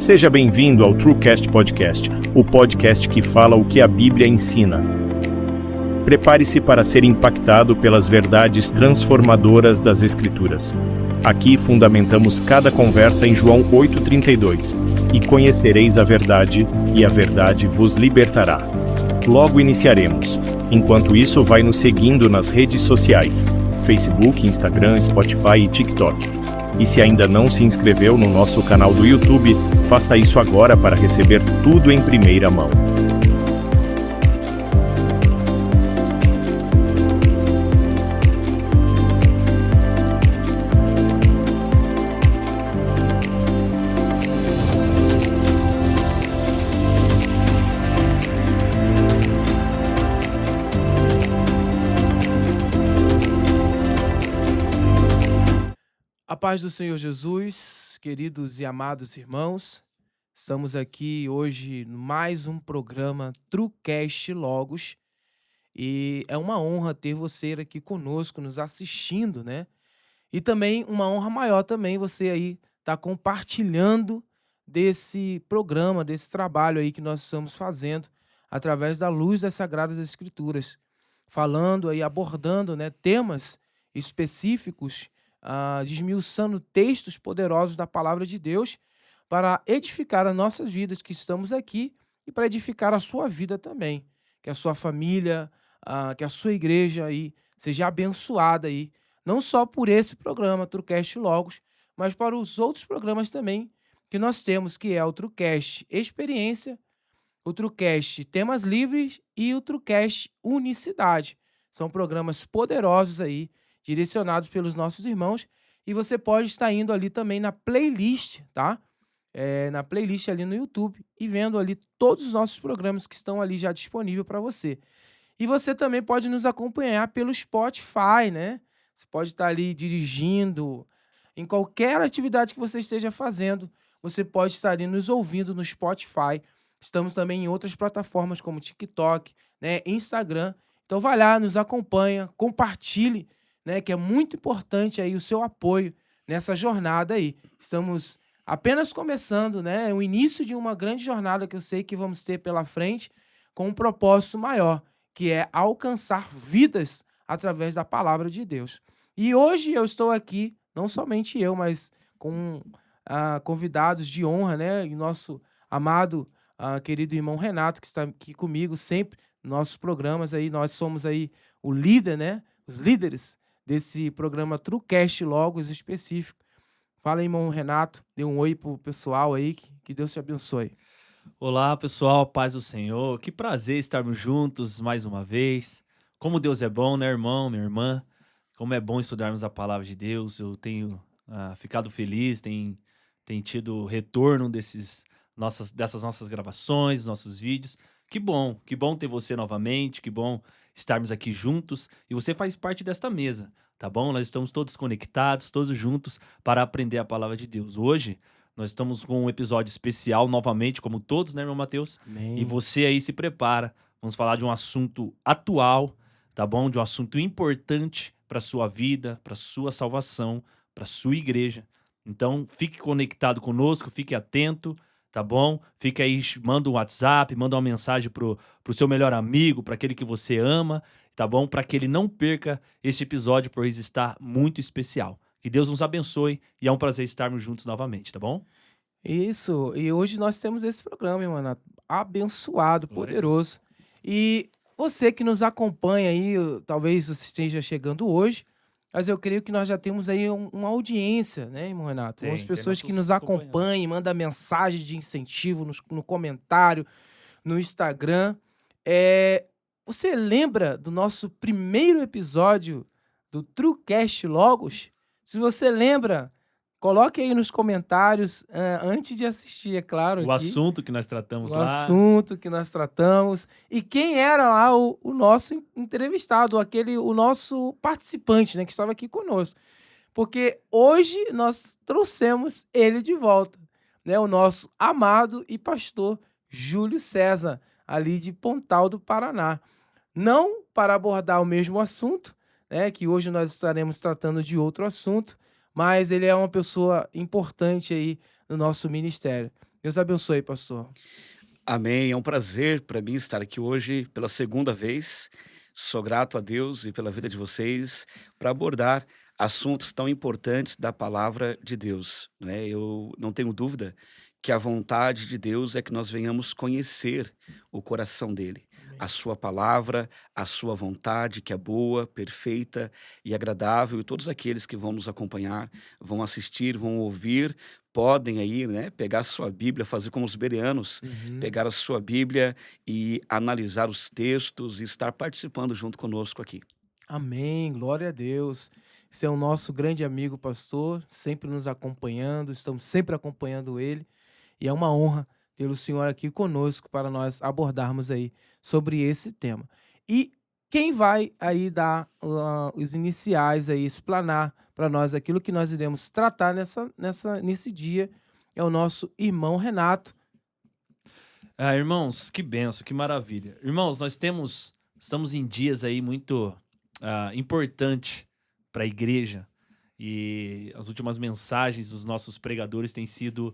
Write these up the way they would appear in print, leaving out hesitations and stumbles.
Seja bem-vindo ao TrueCast Podcast, o podcast que fala o que a Bíblia ensina. Prepare-se para ser impactado pelas verdades transformadoras das Escrituras. Aqui fundamentamos cada conversa em João 8,32. E conhecereis a verdade, e a verdade vos libertará. Logo iniciaremos. Enquanto isso, vai nos seguindo nas redes sociais: Facebook, Instagram, Spotify e TikTok. E se ainda não se inscreveu no nosso canal do YouTube, faça isso agora para receber tudo em primeira mão. A paz do Senhor Jesus, queridos e amados irmãos, estamos aqui hoje em mais um programa TrueCast Logos e é uma honra ter você aqui conosco, nos assistindo, né? E também uma honra maior também você aí estar compartilhando desse programa, desse trabalho aí que nós estamos fazendo através da luz das Sagradas Escrituras, falando aí, abordando, né, temas específicos, desmiuçando textos poderosos da palavra de Deus para edificar as nossas vidas que estamos aqui e para edificar a sua vida também. Que a sua família, que a sua igreja aí seja abençoada aí, não só por esse programa, TrueCast Logos, mas para os outros programas também que nós temos, que é o TrueCast Experiência, o TrueCast Temas Livres e o TrueCast Unicidade. São programas poderosos aí, direcionados pelos nossos irmãos, e você pode estar indo ali também na playlist, tá? Na playlist ali no YouTube e vendo ali todos os nossos programas que estão ali já disponíveis para você. E você também pode nos acompanhar pelo Spotify, né? Você pode estar ali dirigindo, em qualquer atividade que você esteja fazendo, você pode estar ali nos ouvindo no Spotify. Estamos também em outras plataformas como TikTok, né, Instagram. Então vai lá, nos acompanha, compartilhe, né, que é muito importante aí o seu apoio nessa jornada aí. Estamos apenas começando, né, o início de uma grande jornada que eu sei que vamos ter pela frente, com um propósito maior, que é alcançar vidas através da palavra de Deus. E hoje eu estou aqui, não somente eu, mas com convidados de honra, né, e nosso amado querido irmão Renato, que está aqui comigo sempre nos nossos programas aí. Nós somos aí o líder, né, os líderes desse programa TrueCast Logos específico. Fala aí, irmão Renato, dê um oi pro pessoal aí, que Deus te abençoe. Olá, pessoal, paz do Senhor. Que prazer estarmos juntos mais uma vez. Como Deus é bom, né, irmão, minha irmã? Como é bom estudarmos a palavra de Deus. Eu tenho ficado feliz, tem tido retorno dessas nossas gravações, nossos vídeos. Que bom ter você novamente, que bom estarmos aqui juntos. E você faz parte desta mesa, tá bom? Nós estamos todos conectados, todos juntos para aprender a palavra de Deus. Hoje, nós estamos com um episódio especial novamente, como todos, né, irmão Mateus? Amém. E você aí se prepara. Vamos falar de um assunto atual, tá bom? De um assunto importante para sua vida, para sua salvação, para sua igreja. Então, fique conectado conosco, fique atento, tá bom? Fique aí, manda um WhatsApp, manda uma mensagem pro seu melhor amigo, para aquele que você ama, tá bom? Para que ele não perca este episódio, pois está muito especial. Que Deus nos abençoe e é um prazer estarmos juntos novamente, tá bom? Isso, e hoje nós temos esse programa, hein, mano, abençoado, Glória a Deus. poderoso. E você que nos acompanha aí, talvez você esteja chegando hoje, mas eu creio que nós já temos aí uma audiência, né, irmão Renato? Umas Tem pessoas que nossos nos acompanhantes. acompanham, mandam mensagem de incentivo no comentário, no Instagram. É, você lembra do nosso primeiro episódio do TrueCast Logos? Se você lembra, coloque aí nos comentários, antes de assistir, é claro, O aqui, assunto que nós tratamos o lá. assunto que nós tratamos e quem era lá o nosso entrevistado, o nosso participante, né, que estava aqui conosco. Porque hoje nós trouxemos ele de volta, né, o nosso amado e pastor Júlio César, ali de Pontal do Paraná. Não para abordar o mesmo assunto, né, que hoje nós estaremos tratando de outro assunto, mas ele é uma pessoa importante aí no nosso ministério. Deus abençoe, pastor. Amém. É um prazer para mim estar aqui hoje pela segunda vez. Sou grato a Deus e pela vida de vocês para abordar assuntos tão importantes da palavra de Deus, né? Eu não tenho dúvida que a vontade de Deus é que nós venhamos conhecer o coração dele, a Amém. sua palavra, a sua vontade, que é boa, perfeita e agradável. E todos aqueles que vão nos acompanhar, vão assistir, vão ouvir, podem aí, né, pegar a sua Bíblia, fazer como os bereanos, Uhum. pegar a sua Bíblia e analisar os textos e estar participando junto conosco aqui. Amém, glória a Deus. Esse é o nosso grande amigo pastor, sempre nos acompanhando, estamos sempre acompanhando ele, e é uma honra ter o senhor aqui conosco para nós abordarmos aí sobre esse tema. E quem vai aí dar os iniciais aí, explanar para nós aquilo que nós iremos tratar nesse dia é o nosso irmão Renato. Ah, irmãos, que benção, que maravilha. Irmãos, estamos em dias aí muito importante para a igreja e as últimas mensagens dos nossos pregadores têm sido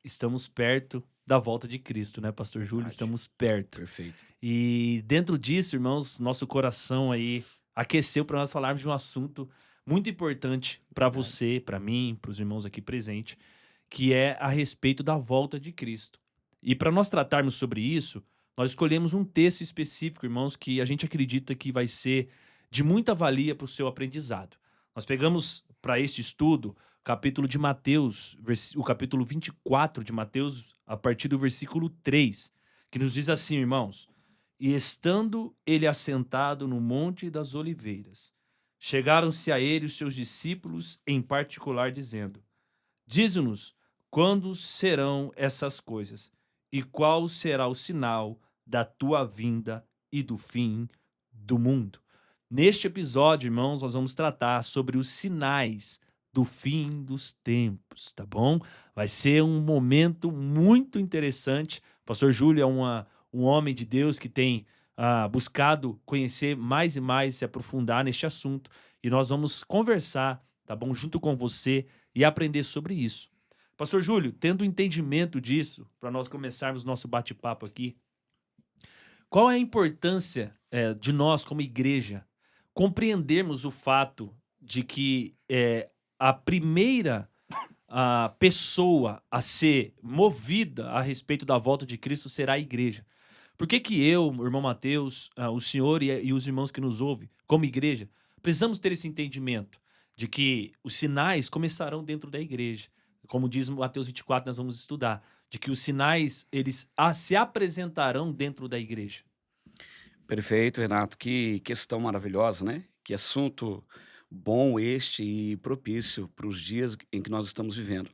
estamos perto da volta de Cristo, né, Pastor Júlio? Verdade. Estamos perto. Perfeito. E dentro disso, irmãos, nosso coração aí aqueceu para nós falarmos de um assunto muito importante para Verdade. você, para mim, para os irmãos aqui presentes, que é a respeito da volta de Cristo. E para nós tratarmos sobre isso, nós escolhemos um texto específico, irmãos, que a gente acredita que vai ser de muita valia para o seu aprendizado. Nós pegamos para este estudo o capítulo de Mateus, o capítulo 24 de Mateus, a partir do versículo 3, que nos diz assim, irmãos: E estando ele assentado no Monte das Oliveiras, chegaram-se a ele os seus discípulos em particular, dizendo: Dize-nos quando serão essas coisas, e qual será o sinal da tua vinda e do fim do mundo. Neste episódio, irmãos, nós vamos tratar sobre os sinais do fim dos tempos, tá bom? Vai ser um momento muito interessante. O pastor Júlio é um homem de Deus que tem buscado conhecer mais e mais, se aprofundar neste assunto, e nós vamos conversar, tá bom, junto com você e aprender sobre isso. Pastor Júlio, tendo entendimento disso, para nós começarmos nosso bate-papo aqui, qual é a importância de nós, como igreja, compreendermos o fato de que a primeira pessoa a ser movida a respeito da volta de Cristo será a igreja? Por que que eu, o irmão Mateus, o senhor e os irmãos que nos ouvem, como igreja, precisamos ter esse entendimento de que os sinais começarão dentro da igreja? Como diz Mateus 24, nós vamos estudar, de que os sinais, eles se apresentarão dentro da igreja. Perfeito, Renato. Que questão maravilhosa, né? Que assunto bom este e propício para os dias em que nós estamos vivendo.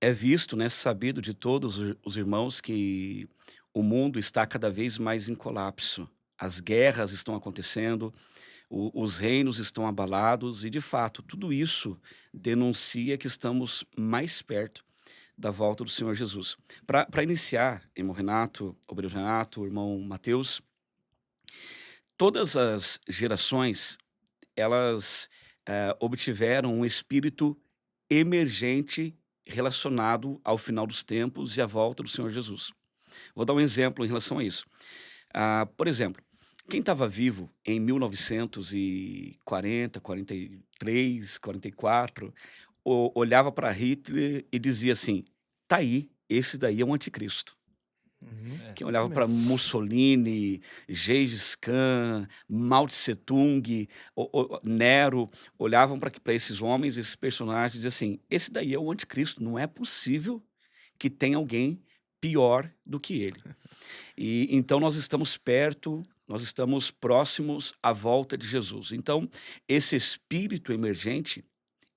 É visto, né, sabido de todos os irmãos que o mundo está cada vez mais em colapso. As guerras estão acontecendo, os reinos estão abalados e, de fato, tudo isso denuncia que estamos mais perto da volta do Senhor Jesus. Para iniciar, irmão Renato, obreiro Renato, irmão Mateus, todas as gerações, elas obtiveram um espírito emergente relacionado ao final dos tempos e à volta do Senhor Jesus. Vou dar um exemplo em relação a isso. Por exemplo, quem estava vivo em 1940, 43, 44, olhava para Hitler e dizia assim: tá aí, esse daí é um anticristo. Quem Isso olhava para mesmo. Mussolini, Gengis Khan, Mao Tse Tung, Nero, olhavam para esses homens, esses personagens, e diziam assim: esse daí é o anticristo, não é possível que tenha alguém pior do que ele. E então nós estamos perto, nós estamos próximos à volta de Jesus. Então, esse espírito emergente,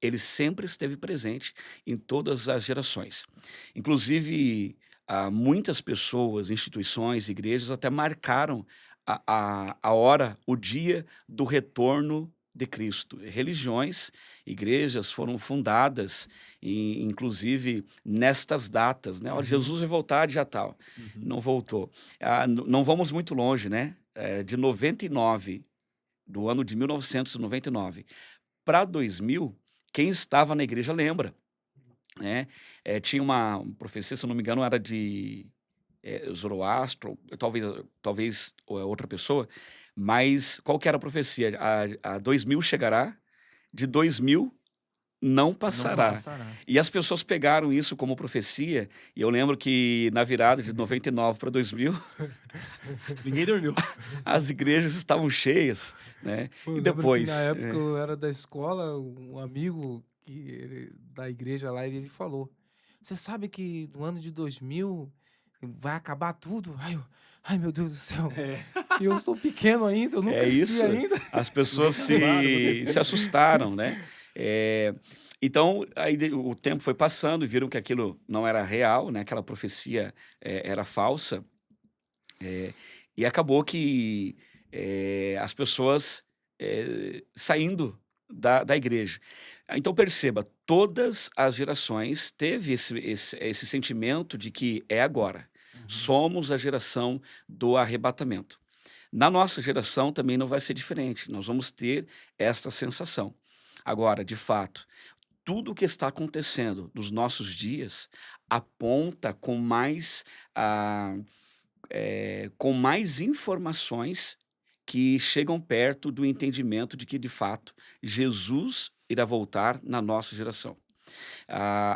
ele sempre esteve presente em todas as gerações. Inclusive, muitas pessoas, instituições, igrejas até marcaram a hora, o dia do retorno de Cristo. Religiões, igrejas foram fundadas, inclusive, nestas datas, né? Olha, Uhum. Jesus vai voltar dia tal. Uhum. Não voltou. Não vamos muito longe, né? De 99, do ano de 1999 para 2000, quem estava na igreja lembra. né? Tinha uma profecia, se eu não me engano, era de Zoroastro, talvez outra pessoa, mas qual que era a profecia? A 2000 chegará, de 2000 não Não Não passará. passa. passará. E as pessoas pegaram isso como profecia, e eu lembro que na virada de 99 para 2000, Ninguém dormiu. as igrejas estavam cheias, né? Eu E lembro que na depois, época eu era da escola, um amigo da igreja lá, ele falou: Você sabe que no ano de 2000 vai acabar tudo? Ai, meu Deus do céu. É. E eu sou pequeno ainda, eu não é cresci isso, ainda. as Não pessoas acabaram, não se assustaram, né? Então, aí o tempo foi passando e viram que aquilo não era real, né? Aquela profecia era falsa. E acabou que as pessoas saindo da igreja. Então perceba, todas as gerações teve esse sentimento de que é agora. Somos a geração do arrebatamento. Na nossa geração também não vai ser diferente. Nós vamos ter esta sensação. Agora, de fato, tudo o que está acontecendo nos nossos dias aponta ah, com mais informações que chegam perto do entendimento de que, de fato, Jesus irá voltar na nossa geração.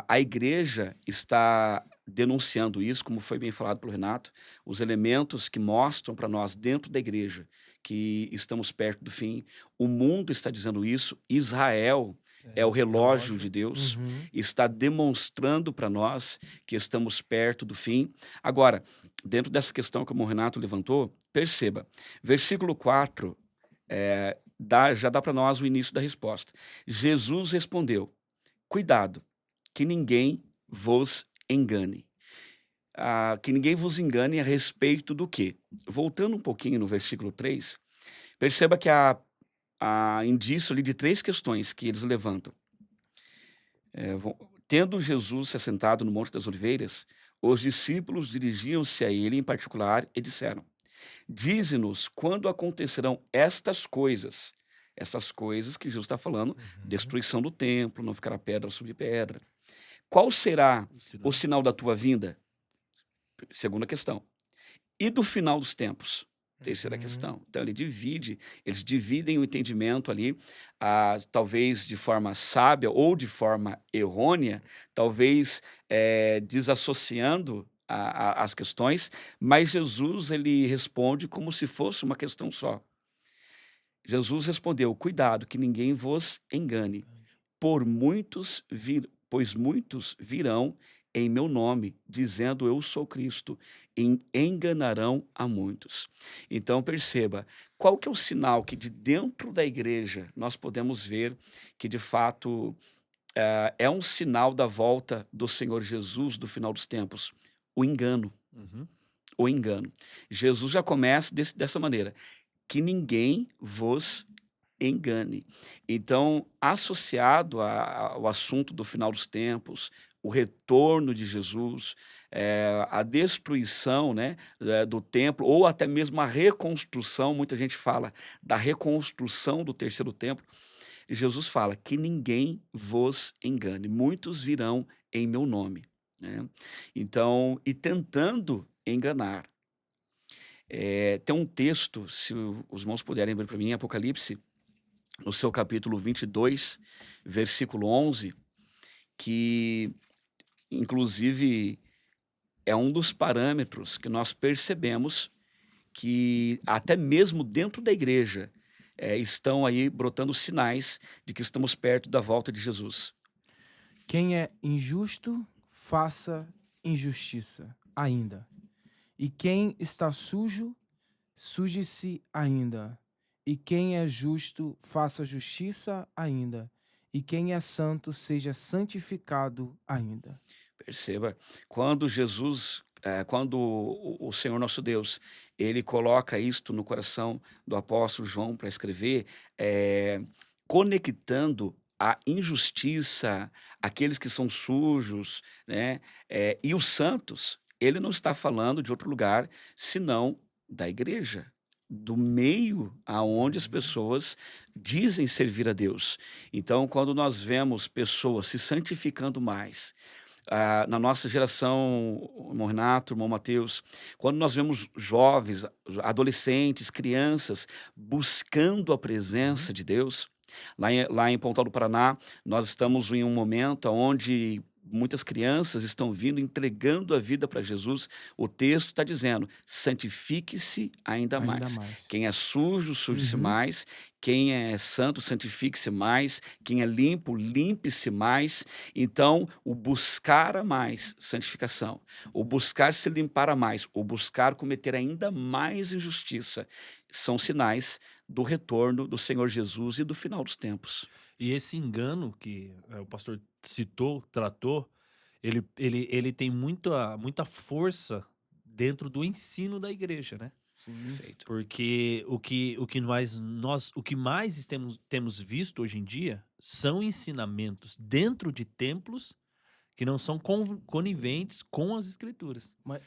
A igreja está denunciando isso, como foi bem falado pelo Renato, os elementos que mostram para nós dentro da igreja que estamos perto do fim. O mundo está dizendo isso, Israel é o relógio de Deus, Uhum. está demonstrando para nós que estamos perto do fim. Agora, dentro dessa questão que o Renato levantou, perceba, versículo 4 já dá para nós o início da resposta. Jesus respondeu: Cuidado, que ninguém vos engane. Que ninguém vos engane a respeito do quê? Voltando um pouquinho no versículo 3, perceba que há indício ali de 3 questões que eles levantam. Tendo Jesus se assentado no Monte das Oliveiras, os discípulos dirigiam-se a ele em particular e disseram: Dize-nos quando acontecerão estas coisas. Essas coisas que Jesus está falando, destruição do templo, não ficará pedra sobre pedra. Qual será o sinal da tua vinda? Segunda questão. E do final dos tempos? Terceira questão. Então eles dividem o entendimento ali, talvez de forma sábia ou de forma errônea, talvez desassociando as questões, mas Jesus ele responde como se fosse uma questão só. Jesus respondeu: Cuidado, que ninguém vos engane, pois muitos virão em meu nome, dizendo eu sou Cristo, e enganarão a muitos. Então perceba, qual que é o sinal que de dentro da igreja nós podemos ver que de fato é um sinal da volta do Senhor Jesus do final dos tempos? O engano. O engano. Jesus já começa dessa maneira: que ninguém vos engane. Então, associado ao assunto do final dos tempos, o retorno de Jesus, a destruição, né, do templo, ou até mesmo a reconstrução, muita gente fala da reconstrução do terceiro templo, e Jesus fala que ninguém vos engane, muitos virão em meu nome, né? Então, e tentando enganar. Tem um texto, se os irmãos puderem ver para mim, em Apocalipse, no seu capítulo 22, versículo 11, que inclusive é um dos parâmetros que nós percebemos que até mesmo dentro da igreja estão aí brotando sinais de que estamos perto da volta de Jesus. Quem é injusto, faça injustiça ainda. E quem está sujo, suje-se ainda. E quem é justo, faça justiça ainda. E quem é santo, seja santificado ainda. Perceba, quando Jesus, quando o Senhor nosso Deus, ele coloca isto no coração do apóstolo João para escrever, conectando a injustiça, aqueles que são sujos, né, e os santos, ele não está falando de outro lugar senão da igreja. do meio aonde as pessoas dizem servir a Deus. Então, quando nós vemos pessoas se santificando mais, na nossa geração, irmão Renato, irmão Mateus, quando nós vemos jovens, adolescentes, crianças buscando a Uhum. presença de Deus, lá em Pontal do Paraná, nós estamos em um momento onde muitas crianças estão vindo entregando a vida para Jesus. O texto está dizendo: santifique-se ainda Ainda mais. mais. Quem é sujo, suje-se Uhum. mais. Quem é santo, santifique-se mais. Quem é limpo, limpe-se mais. Então, o buscar a mais santificação, o buscar se limpar a mais, o buscar cometer ainda mais injustiça, são sinais do retorno do Senhor Jesus e do final dos tempos. E esse engano que o pastor citou, tratou, ele tem muita força dentro do ensino da igreja, né? Sim. Perfeito. Porque o que mais temos visto hoje em dia são ensinamentos dentro de templos que não são coniventes com as escrituras. Mas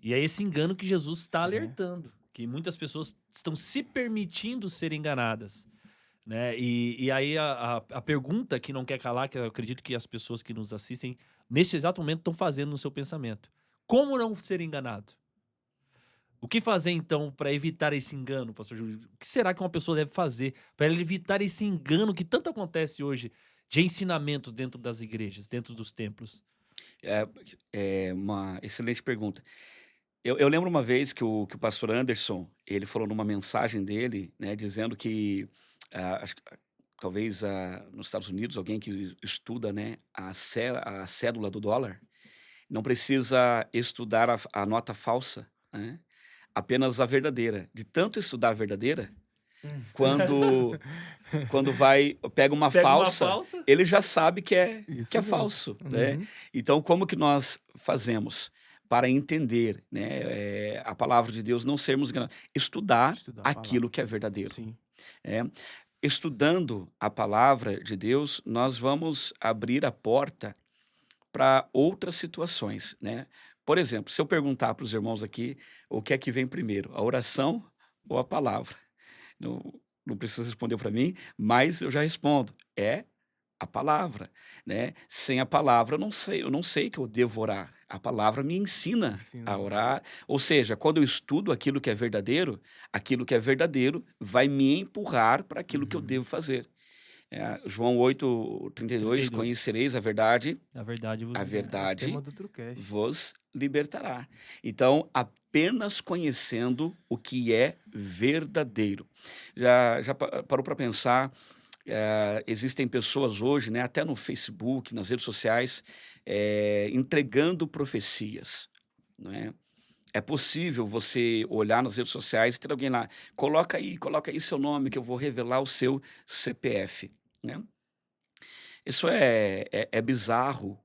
E é esse engano que Jesus está é. alertando, que muitas pessoas estão se permitindo ser enganadas, né? E aí a pergunta que não quer calar, que eu acredito que as pessoas que nos assistem nesse exato momento estão fazendo no seu pensamento: como não ser enganado? O que fazer então para evitar esse engano, pastor Júlio? O que será que uma pessoa deve fazer para evitar esse engano que tanto acontece hoje de ensinamentos dentro das igrejas, dentro dos templos? É, é uma excelente pergunta. Eu lembro uma vez que o pastor Anderson, ele falou numa mensagem dele, né, dizendo que, acho que, talvez, nos Estados Unidos, alguém que estuda, né, a cédula do dólar, não precisa estudar a nota falsa, né, apenas a verdadeira. De tanto estudar a verdadeira, Hum. quando pega uma Pega uma falsa, falsa? ele já sabe que é Isso que é mesmo. falso, né. Uhum. Então como que nós fazemos para entender, né, a palavra de Deus, não sermos enganados? Estudar Estudar a palavra. aquilo que é verdadeiro, Sim. né. Estudando a palavra de Deus, nós vamos abrir a porta para outras situações, né. Por exemplo, se eu perguntar para os irmãos aqui, o que é que vem primeiro, a oração ou a palavra? Não não precisa responder para mim, mas eu já respondo: é a palavra, né. Sem a palavra eu não sei que eu devo orar. A palavra me ensina Ensina a a orar. orar, ou seja, quando eu estudo aquilo que é verdadeiro vai me empurrar para aquilo que eu Uhum. devo fazer. João 8:32: 32. "Conhecereis A verdade vos a É o tema verdade do TrueCast. vos libertará". Então, apenas conhecendo o que é verdadeiro. Já parou para pensar, existem pessoas hoje, né, até no Facebook, nas redes sociais, entregando profecias, não é. É possível você olhar nas redes sociais e ter alguém lá: coloca aí seu nome que eu vou revelar o seu CPF", né. Isso é bizarro,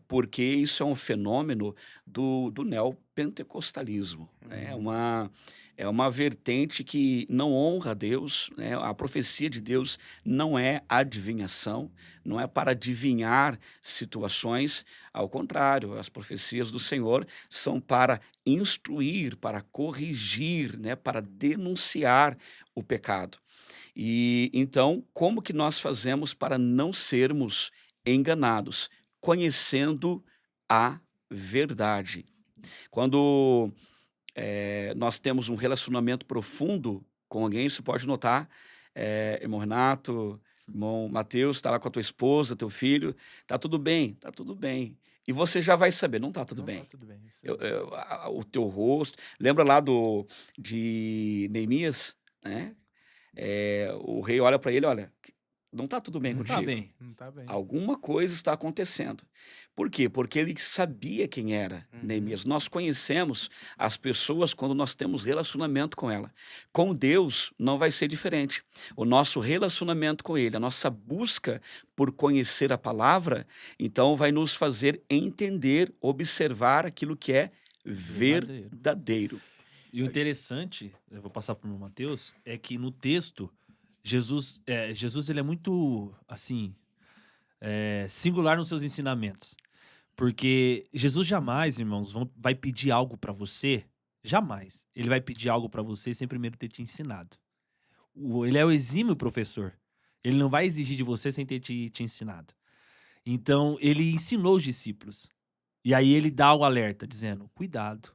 porque isso é um fenômeno do neopentecostalismo, né, Uhum. é uma vertente que não honra a Deus, né, a profecia de Deus não é adivinhação, não é para adivinhar situações, ao contrário, as profecias do Senhor são para instruir, para corrigir, né, para denunciar o pecado. E então, como que nós fazemos para não sermos enganados? Conhecendo a verdade. Quando, nós temos um relacionamento profundo com alguém, você pode notar, irmão Renato, irmão Mateus, está lá com a tua esposa, teu filho, tá tudo bem? Tá tudo bem. E você já vai saber, não tá tudo Não tá bem. tudo bem, isso aí. O teu rosto, lembra lá de Neemias, né? O rei olha para ele: "Olha, não está tudo bem Não tá contigo. bem. Não tá bem. Alguma coisa está acontecendo". Por quê? Porque ele sabia quem era Uhum. Neemias. Nós conhecemos as pessoas quando nós temos relacionamento com ela. Com Deus não vai ser diferente. O nosso relacionamento com ele, a nossa busca por conhecer a palavra, então vai nos fazer entender, observar aquilo que é Verdadeiro. verdadeiro. E o interessante, eu vou passar para o Mateus, é que no texto, Jesus ele é muito, assim, singular nos seus ensinamentos. Porque Jesus jamais, irmãos, vai pedir algo para você Jamais. Ele vai pedir algo para você sem primeiro ter te ensinado. Ele é o exímio professor. Ele não vai exigir de você sem ter te ensinado. Então, ele ensinou os discípulos. E aí ele dá o alerta, dizendo, cuidado,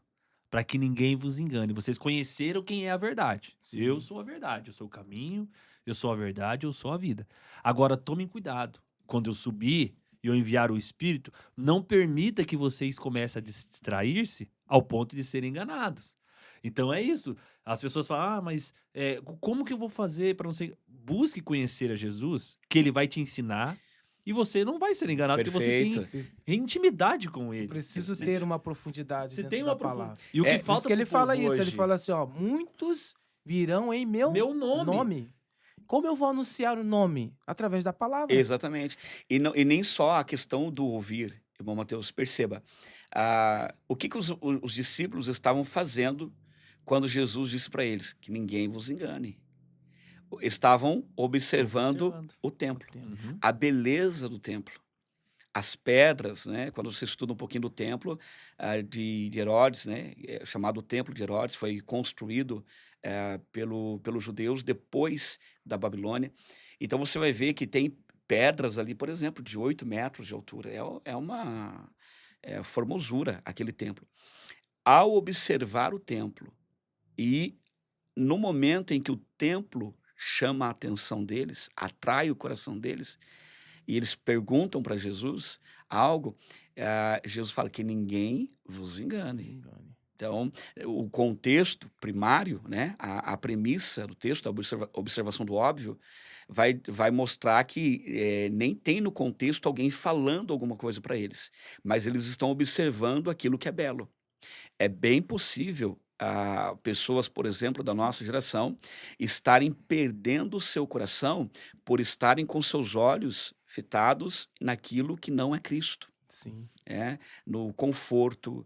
para que ninguém vos engane. Vocês conheceram quem é a verdade. Sim. Eu sou a verdade, eu sou o caminho, eu sou a verdade, eu sou a vida. Agora, tomem cuidado. Quando eu subir e eu enviar o Espírito, não permita que vocês comecem a distrair-se ao ponto de serem enganados. Então é isso. As pessoas falam, mas como que eu vou fazer para não ser... Busque conhecer a Jesus, que ele vai te ensinar e você não vai ser enganado, porque você Perfeito. tem intimidade com ele. Eu preciso Você- ter uma profundidade Você dentro tem da uma palavra. profundidade. E o que É, Por isso falta que ele pro fala povo isso, ele hoje- fala assim, ó, muitos virão em meu Meu nome. Como eu vou anunciar o nome? Através da palavra. Exatamente. E nem só a questão do ouvir, irmão Mateus, perceba. O que os discípulos estavam fazendo quando Jesus disse para eles que ninguém vos engane? Estavam observando o templo, Uhum. a beleza do templo. As pedras, né? Quando você estuda um pouquinho do templo de Herodes, né? Chamado Templo de Herodes, foi construído pelos judeus depois da Babilônia. Então você vai ver que tem pedras ali, por exemplo, de 8 metros de altura. É uma formosura aquele templo. Ao observar o templo e no momento em que o templo chama a atenção deles, atrai o coração deles, e eles perguntam para Jesus algo, Jesus fala que ninguém vos engane. Então, o contexto primário, né, a premissa do texto, a observação do óbvio, vai mostrar que nem tem no contexto alguém falando alguma coisa para eles, mas eles estão observando aquilo que é belo. É bem possível pessoas, por exemplo, da nossa geração, estarem perdendo o seu coração por estarem com seus olhos fitados naquilo que não é Cristo. Sim. No conforto,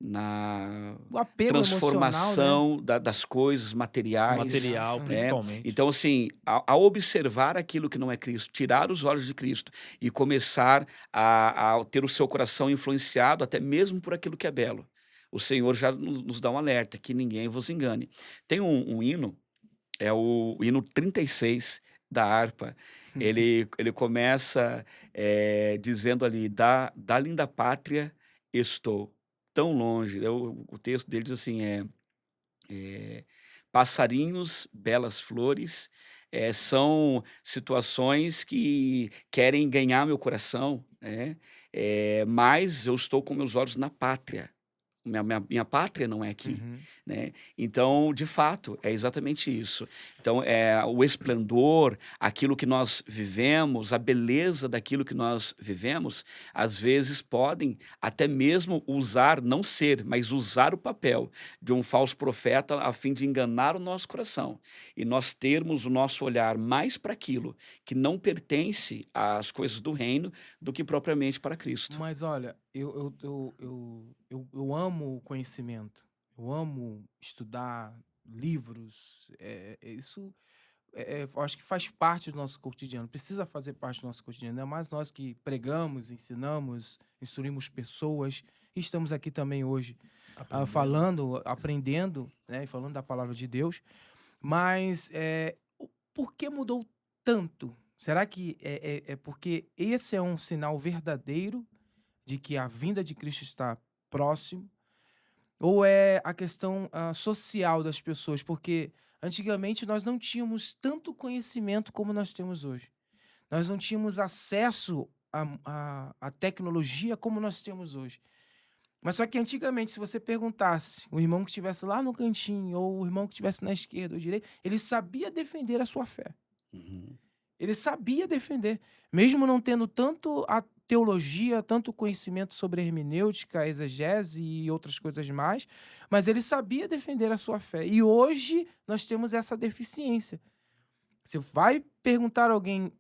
na O apego emocional, né? transformação das coisas O materiais. material, né? principalmente. Então, assim, ao observar aquilo que não é Cristo, tirar os olhos de Cristo e começar a ter o seu coração influenciado até mesmo por aquilo que é belo, o Senhor já nos dá um alerta, que ninguém vos engane. Tem um hino, é o hino 36 da harpa. Ele começa dizendo ali, da linda pátria estou tão longe. O texto dele diz assim, passarinhos, belas flores, são situações que querem ganhar meu coração, mas eu estou com meus olhos na pátria. Minha pátria não é aqui, Uhum. né? Então, de fato, é exatamente isso. Então, o esplendor, aquilo que nós vivemos, a beleza daquilo que nós vivemos, às vezes podem até mesmo usar, não ser, mas usar o papel de um falso profeta a fim de enganar o nosso coração e nós termos o nosso olhar mais para aquilo que não pertence às coisas do reino do que propriamente para Cristo. Mas olha, eu amo o conhecimento. Eu amo estudar livros. Isso eu acho que faz parte do nosso cotidiano. Precisa fazer parte do nosso cotidiano. Ainda mais nós que pregamos, ensinamos, instruímos pessoas. E estamos aqui também hoje falando, aprendendo, né, e falando da palavra de Deus. Mas por que mudou tanto? Será que é porque esse é um sinal verdadeiro de que a vinda de Cristo está próximo? Ou é a questão social das pessoas? Porque antigamente nós não tínhamos tanto conhecimento como nós temos hoje. Nós não tínhamos acesso à tecnologia como nós temos hoje. Mas só que antigamente, se você perguntasse o irmão que estivesse lá no cantinho ou o irmão que estivesse na esquerda ou direita, ele sabia defender a sua fé. Uhum. Ele sabia defender. Mesmo não tendo tanto a teologia, tanto conhecimento sobre hermenêutica, exegese e outras coisas mais, mas ele sabia defender a sua fé. E hoje nós temos essa deficiência. Você vai perguntar a alguém,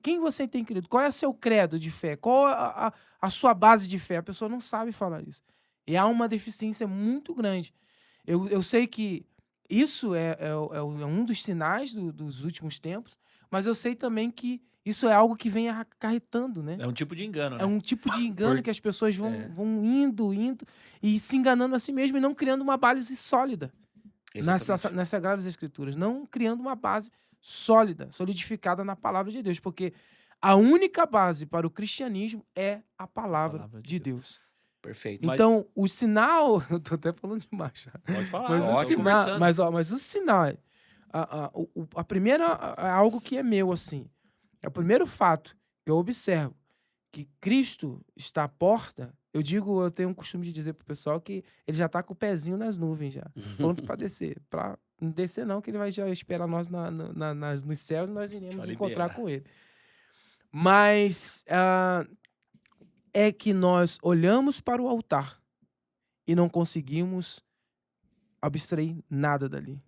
quem você tem crido? Qual é o seu credo de fé? Qual a sua base de fé? A pessoa não sabe falar isso. E há uma deficiência muito grande. Eu sei que isso é um dos sinais dos últimos tempos, mas eu sei também que Isso é algo que vem acarretando, né? É um tipo de engano, É né? um tipo de engano Por- que as pessoas É. vão indo e se enganando a si mesmo e não criando uma base sólida Exatamente. nas Sagradas Escrituras. Não criando uma base sólida, solidificada na palavra de Deus. Porque a única base para o cristianismo é a palavra palavra de de Deus. Perfeito. Mas- Então, o sinal. Eu tô até falando demais. Já. Pode falar, Mas o estamos ótimo. sinal. conversando. Mas o sinal. A primeira é algo que é meu, assim. É o primeiro fato que eu observo que Cristo está à porta. Eu tenho um costume de dizer pro pessoal que ele já tá com o pezinho nas nuvens, já, pronto para descer. Para não descer, não, que ele vai já esperar nós nos céus e nós iremos Pra encontrar liberar. com ele. Mas é que nós olhamos para o altar e não conseguimos abstrair nada dali.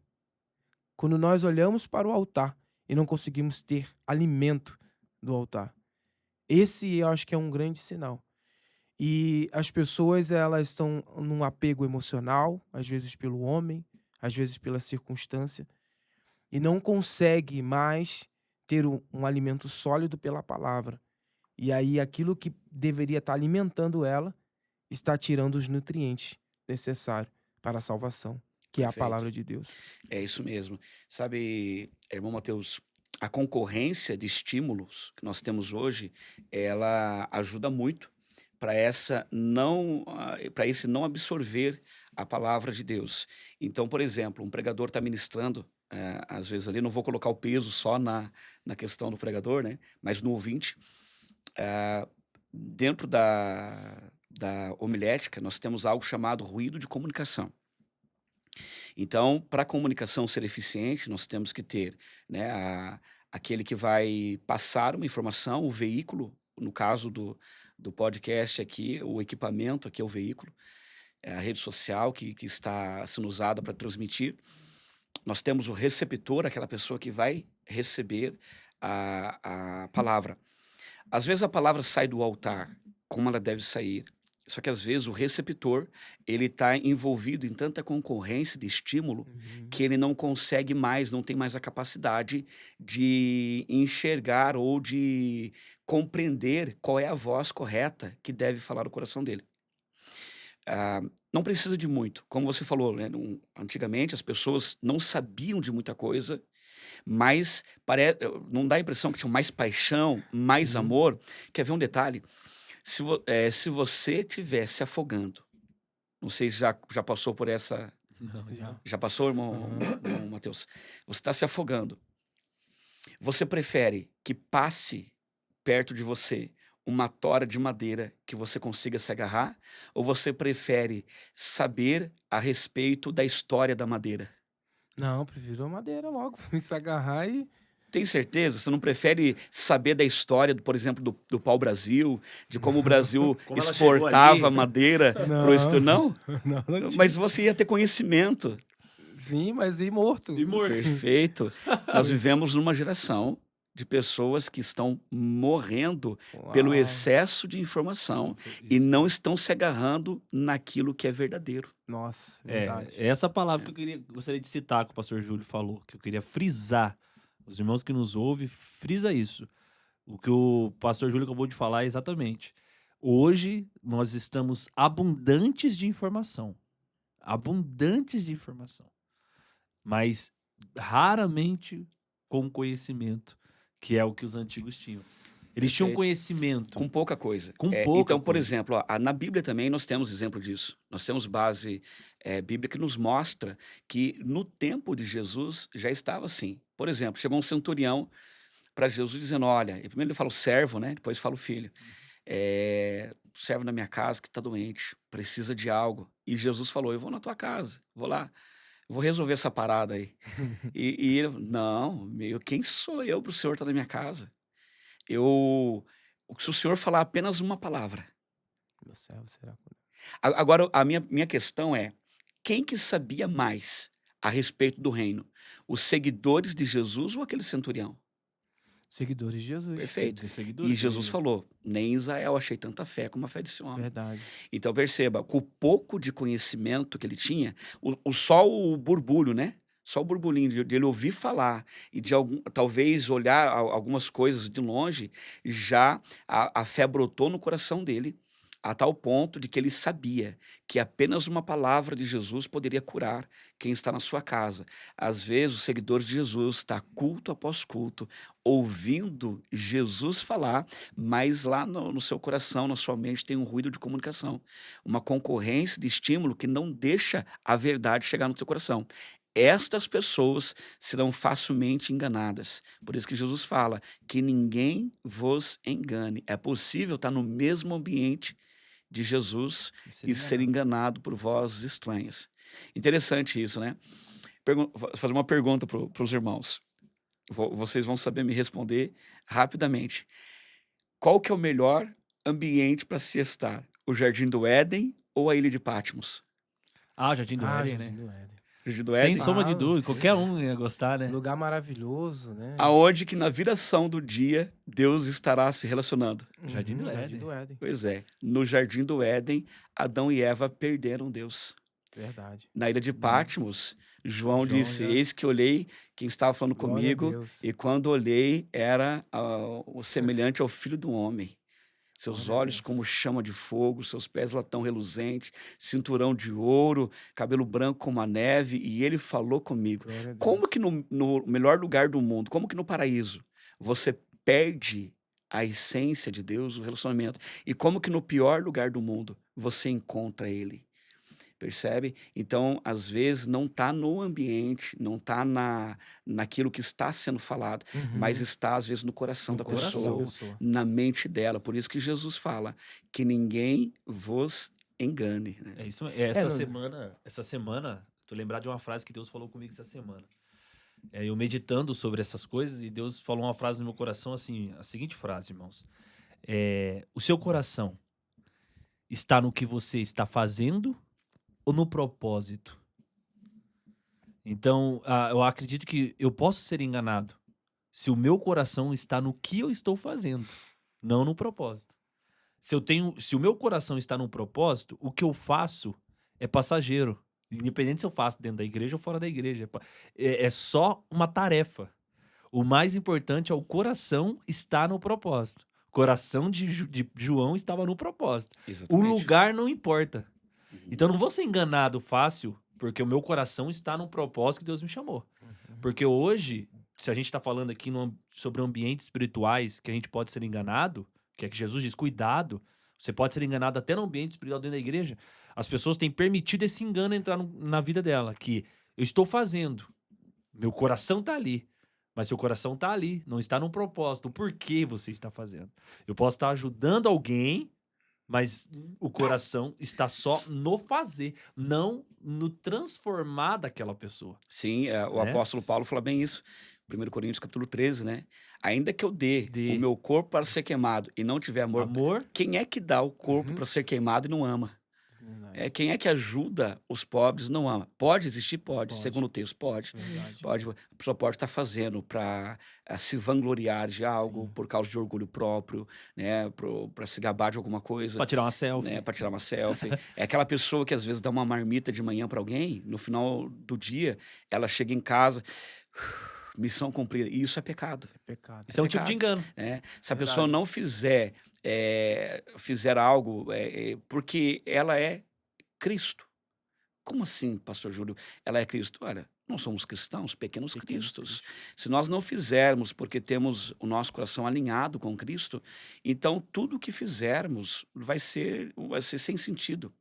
Quando nós olhamos para o altar e não conseguimos ter alimento do altar. Esse eu acho que é um grande sinal. E as pessoas, elas estão num apego emocional, às vezes pelo homem, às vezes pela circunstância, e não consegue mais ter um alimento sólido pela palavra. E aí aquilo que deveria estar alimentando ela está tirando os nutrientes necessários para a salvação, que é a Perfeito. palavra de Deus. É isso mesmo. Sabe, irmão Mateus, a concorrência de estímulos que nós temos hoje, ela ajuda muito para esse não absorver a palavra de Deus. Então, por exemplo, um pregador está ministrando, às vezes ali, não vou colocar o peso só na questão do pregador, né? Mas no ouvinte, dentro da homilética, nós temos algo chamado ruído de comunicação. Então, para a comunicação ser eficiente, nós temos que ter, né, aquele que vai passar uma informação, o veículo, no caso do podcast aqui, o equipamento aqui é o veículo, é a rede social que está sendo usada para transmitir. Nós temos o receptor, aquela pessoa que vai receber a palavra. Às vezes a palavra sai do altar, como ela deve sair. Só que às vezes o receptor, ele está envolvido em tanta concorrência de estímulo que ele não consegue mais, não tem mais a capacidade de enxergar ou de compreender qual é a voz correta que deve falar no coração dele. Não precisa de muito. Como você falou, né, antigamente as pessoas não sabiam de muita coisa, mas não dá a impressão que tinham mais paixão, mais Sim. amor. Quer ver um detalhe? Se você estiver se afogando, não sei se já passou por essa... Não, Já. Já passou, irmão Mateus? Você está se afogando. Você prefere que passe perto de você uma tora de madeira que você consiga se agarrar? Ou você prefere saber a respeito da história da madeira? Não, prefiro a madeira logo, pra se agarrar e... Tem certeza? Você não prefere saber da história, por exemplo, do pau-brasil, de como o Brasil Como ela chegou exportava ali. madeira pro exterior? Não? Não, não tinha. Mas você ia ter conhecimento. Sim, mas e morto? E morto. Perfeito. Nós vivemos numa geração de pessoas que estão morrendo pelo Uau. excesso de informação e não estão se agarrando naquilo que é verdadeiro. Nossa, É, verdade. é essa palavra que eu gostaria de citar, que o pastor Júlio falou, que eu queria frisar. Os irmãos que nos ouvem, frisa isso. O que o pastor Júlio acabou de falar é exatamente. Hoje, nós estamos abundantes de informação. Abundantes de informação. Mas raramente com conhecimento, que é o que os antigos tinham. Eles tinham Perfeito. conhecimento. Com pouca coisa. Com pouca Então, por coisa. exemplo, na Bíblia também nós temos exemplo disso. Nós temos base bíblica que nos mostra que no tempo de Jesus já estava assim. Por exemplo, chegou um centurião para Jesus dizendo, olha, e primeiro ele fala o servo, né? Depois fala o filho. Servo na minha casa que está doente, precisa de algo. E Jesus falou, eu vou na tua casa, vou lá, vou resolver essa parada aí. e ele, não, quem sou eu para o senhor estar na minha casa? Se o senhor falar apenas uma palavra. Meu servo será... Agora, a minha questão é, quem que sabia mais a respeito do reino? Os seguidores de Jesus ou aquele centurião? Seguidores de Jesus. Perfeito. De seguidores E Jesus dele. falou, nem em Israel achei tanta fé como a fé desse homem. Verdade. Então perceba, com o pouco de conhecimento que ele tinha, só o borbulho, né? só o burburinho de ele ouvir falar e de talvez olhar algumas coisas de longe, já a fé brotou no coração dele, a tal ponto de que ele sabia que apenas uma palavra de Jesus poderia curar quem está na sua casa. Às vezes, os seguidores de Jesus estão culto após culto, ouvindo Jesus falar, mas lá no seu coração, na sua mente, tem um ruído de comunicação, uma concorrência de estímulo que não deixa a verdade chegar no teu coração. Estas pessoas serão facilmente enganadas. Por isso que Jesus fala que ninguém vos engane. É possível estar no mesmo ambiente de Jesus e ser enganado por vozes estranhas. Interessante isso, né? Vou fazer uma pergunta para os irmãos. Vocês vão saber me responder rapidamente. Qual que é o melhor ambiente para se estar? O Jardim do Éden ou a Ilha de Patmos? Ah, o Jardim do Éden, Jardim né? do Éden. Jardim do Sem Éden? sombra de Ah, dúvida, qualquer um ia gostar, né? Lugar maravilhoso, né? Aonde que na viração do dia Deus estará se relacionando? Jardim do Jardim Éden. do Éden. Pois é, no Jardim do Éden, Adão e Eva perderam Deus. Verdade. Na ilha de Patmos, João João disse: já- Eis que olhei quem estava falando Glória a comigo, Deus. e quando olhei, era o semelhante ao Filho do Homem. Seus Glória a olhos Deus. como chama de fogo, seus pés latão reluzente, cinturão de ouro, cabelo branco como a neve, e ele falou comigo. Glória a Deus. Como que no melhor lugar do mundo, como que no paraíso, você perde a essência de Deus, o relacionamento, e como que no pior lugar do mundo você encontra ele? Percebe? Então, às vezes, não está no ambiente, não está naquilo que está sendo falado, mas Uhum. está, às vezes, no coração No da coração da pessoa, pessoa. na mente dela. Por isso que Jesus fala que ninguém vos engane, né? É isso. Essa não- semana, tô lembrado de uma frase que Deus falou comigo essa semana. Eu meditando sobre essas coisas e Deus falou uma frase no meu coração assim, a seguinte frase, irmãos. O seu coração está no que você está fazendo ou no propósito? Então, eu acredito que eu posso ser enganado se o meu coração está no que eu estou fazendo, não no propósito. Se o meu coração está no propósito, o que eu faço é passageiro. Independente se eu faço dentro da igreja ou fora da igreja. É só uma tarefa. O mais importante é o coração estar no propósito. O coração de João estava no propósito. O Exatamente. lugar não importa. Uhum. Então eu não vou ser enganado fácil, porque o meu coração está no propósito que Deus me chamou. Porque hoje, se a gente está falando aqui sobre ambientes espirituais que a gente pode ser enganado, que é que Jesus diz, cuidado, você pode ser enganado até no ambiente espiritual dentro da igreja, as pessoas têm permitido esse engano entrar na vida dela, que eu estou fazendo, meu coração está ali, mas seu coração está ali, não está no propósito, o porquê você está fazendo. Eu posso estar ajudando alguém, mas o coração está só no fazer, não no transformar daquela pessoa. Sim, o Né? apóstolo Paulo fala bem isso. 1 Coríntios capítulo 13, né? Ainda que eu dê o meu corpo para ser queimado e não tiver amor, quem é que dá o corpo para ser queimado e não ama? Verdade. Quem é que ajuda os pobres não ama? Pode existir? Pode. Pode. Segundo o texto, pode. Verdade. Pode. A pessoa pode estar fazendo para se vangloriar de algo, Sim. por causa de orgulho próprio, né? Para se gabar de alguma coisa. Para tirar uma selfie. Né, para tirar uma selfie. É aquela pessoa que às vezes dá uma marmita de manhã para alguém, no final do dia, ela chega em casa, missão cumprida. E isso é pecado. É pecado. Isso é um tipo de engano. Né? Se a Verdade. pessoa não fizer algo porque ela é Cristo. Como assim, pastor Júlio? Ela é Cristo? Olha, nós somos cristãos, pequenos cristos. Se nós não fizermos porque temos o nosso coração alinhado com Cristo, então tudo que fizermos vai ser sem sentido.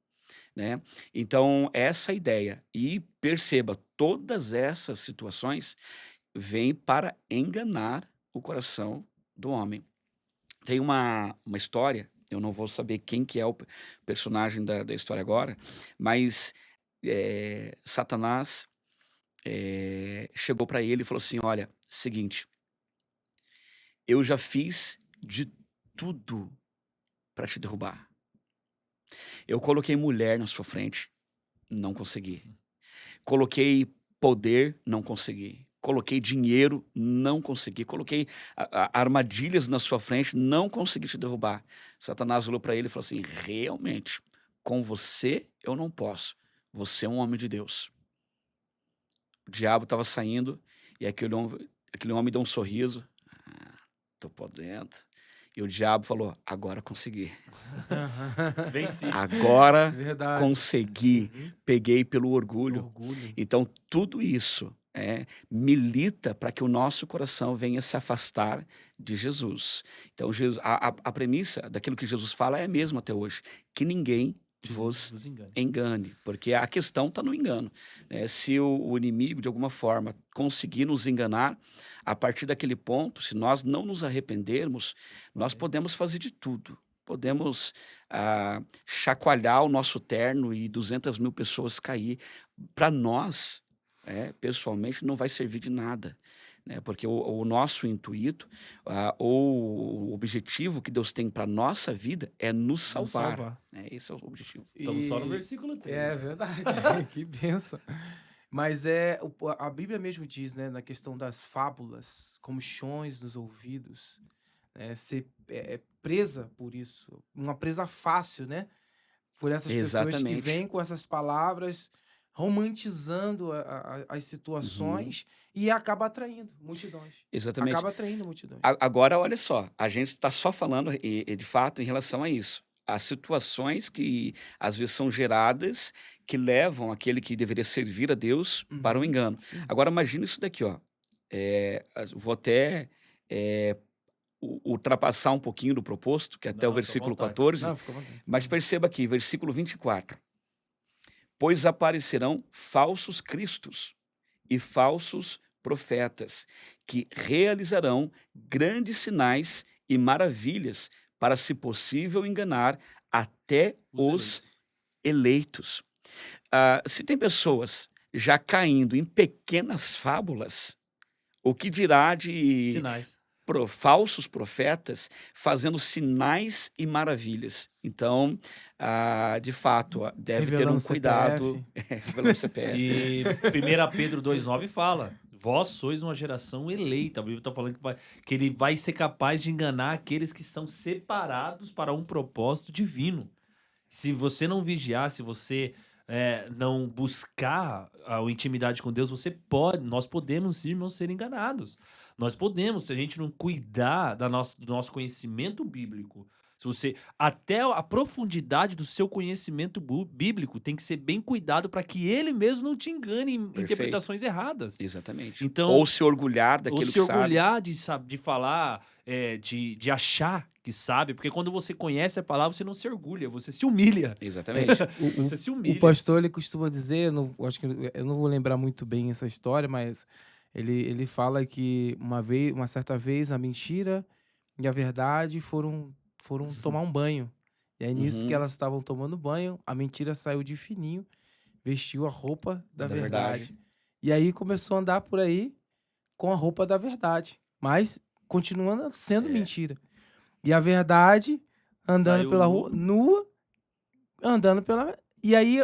Né? Então, essa ideia. E perceba, todas essas situações vêm para enganar o coração do homem. Tem uma história, eu não vou saber quem que é o personagem da história agora, mas Satanás chegou para ele e falou assim, olha, seguinte, eu já fiz de tudo para te derrubar. Eu coloquei mulher na sua frente, não consegui. Coloquei poder, não consegui. Coloquei dinheiro, não consegui. Coloquei armadilhas na sua frente, não consegui te derrubar. Satanás olhou para ele e falou assim, realmente, com você eu não posso. Você é um homem de Deus. O diabo estava saindo e aquele homem deu um sorriso. Tô podendo. E o diabo falou, agora consegui. Venci. Agora Verdade. consegui. Uhum. Peguei pelo orgulho. Orgulho. Então, tudo isso milita para que o nosso coração venha se afastar de Jesus. Então, a premissa daquilo que Jesus fala é a mesma até hoje. Que ninguém vos Vos engane. engane, porque a questão está no engano. Se o inimigo, de alguma forma, conseguir nos enganar, a partir daquele ponto, se nós não nos arrependermos, nós podemos fazer de tudo. Podemos chacoalhar o nosso terno e 200.000 pessoas cair. Para nós, pessoalmente, não vai servir de nada. Porque o nosso intuito, ou o objetivo que Deus tem para a nossa vida é nos salvar. Esse é o objetivo. Estamos só no versículo 3. É verdade, que bênção. Mas a Bíblia mesmo diz, né, na questão das fábulas, como chões nos ouvidos, ser presa por isso, uma presa fácil, né? Por essas pessoas que Exatamente. vêm com essas palavras, romantizando as situações e acaba atraindo multidões. Exatamente. Acaba atraindo multidões. Agora, olha só, a gente está só falando, de fato, em relação a isso. As situações que às vezes são geradas, que levam aquele que deveria servir a Deus para o engano. Sim. Agora, imagina isso daqui, ó. Vou até ultrapassar um pouquinho do proposto, que é até o Não, fica à versículo vontade. 14, Não, fica à vontade. mas perceba aqui, versículo 24. Pois aparecerão falsos cristos e falsos profetas, que realizarão grandes sinais e maravilhas para, se possível, enganar até os eleitos. Se tem pessoas já caindo em pequenas fábulas, o que dirá de Sinais. falsos profetas fazendo sinais e maravilhas? Então, de fato, deve ter Revelando um cuidado. Revelando CPF. E 1 Pedro 2,9 fala: vós sois uma geração eleita. A Bíblia está falando que ele vai ser capaz de enganar aqueles que são separados para um propósito divino. Se você não vigiar, se você não buscar a intimidade com Deus, nós podemos, irmãos, ser enganados. Nós podemos, se a gente não cuidar do nosso conhecimento bíblico, até a profundidade do seu conhecimento bíblico tem que ser bem cuidado para que ele mesmo não te engane em Perfeito. interpretações erradas. Exatamente. Então, ou se orgulhar daquilo que sabe. Ou se orgulhar de falar, de achar que sabe, porque quando você conhece a palavra, você não se orgulha, você se humilha. Exatamente. Você se humilha. O pastor, ele costuma dizer, acho que eu não vou lembrar muito bem essa história, mas ele fala que uma certa vez a mentira e a verdade foram tomar um banho. E aí, nisso que elas estavam tomando banho, a mentira saiu de fininho, vestiu a roupa da verdade. E aí começou a andar por aí com a roupa da verdade, mas continuando sendo mentira. E a verdade andando Saiu pela rua, nua, andando pela... E aí,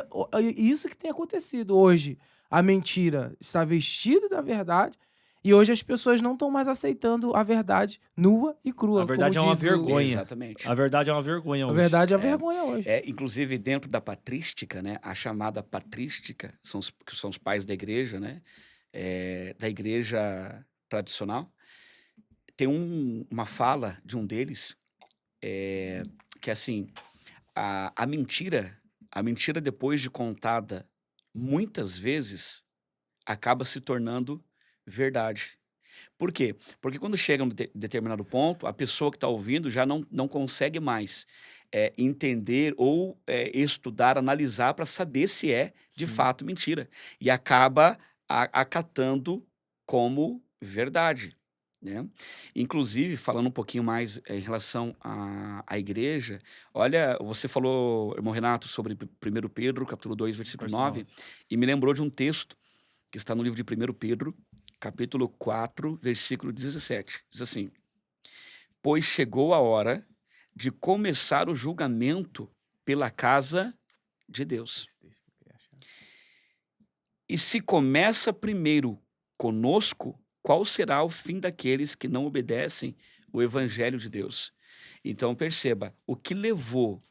isso que tem acontecido hoje. A mentira está vestida da verdade e hoje as pessoas não estão mais aceitando a verdade nua e crua. A verdade é como uma diz vergonha. Exatamente. A verdade é uma vergonha A hoje. verdade é a vergonha hoje. Inclusive, dentro da patrística, né, a chamada patrística, que são os pais da igreja, né, da igreja tradicional, tem uma fala de um deles, que é assim, a mentira depois de contada muitas vezes, acaba se tornando verdade. Por quê? Porque quando chega um determinado ponto, a pessoa que está ouvindo já não consegue mais entender ou estudar, analisar para saber se é de fato mentira. E acaba acatando como verdade. Né? Inclusive, falando um pouquinho mais em relação à igreja, olha, você falou, irmão Renato, sobre 1 Pedro, capítulo 2, versículo 9, e me lembrou de um texto que está no livro de 1 Pedro, capítulo 4, versículo 17. Diz assim: pois chegou a hora de começar o julgamento pela casa de Deus. E se começa primeiro conosco, qual será o fim daqueles que não obedecem o evangelho de Deus? Então perceba, o que levou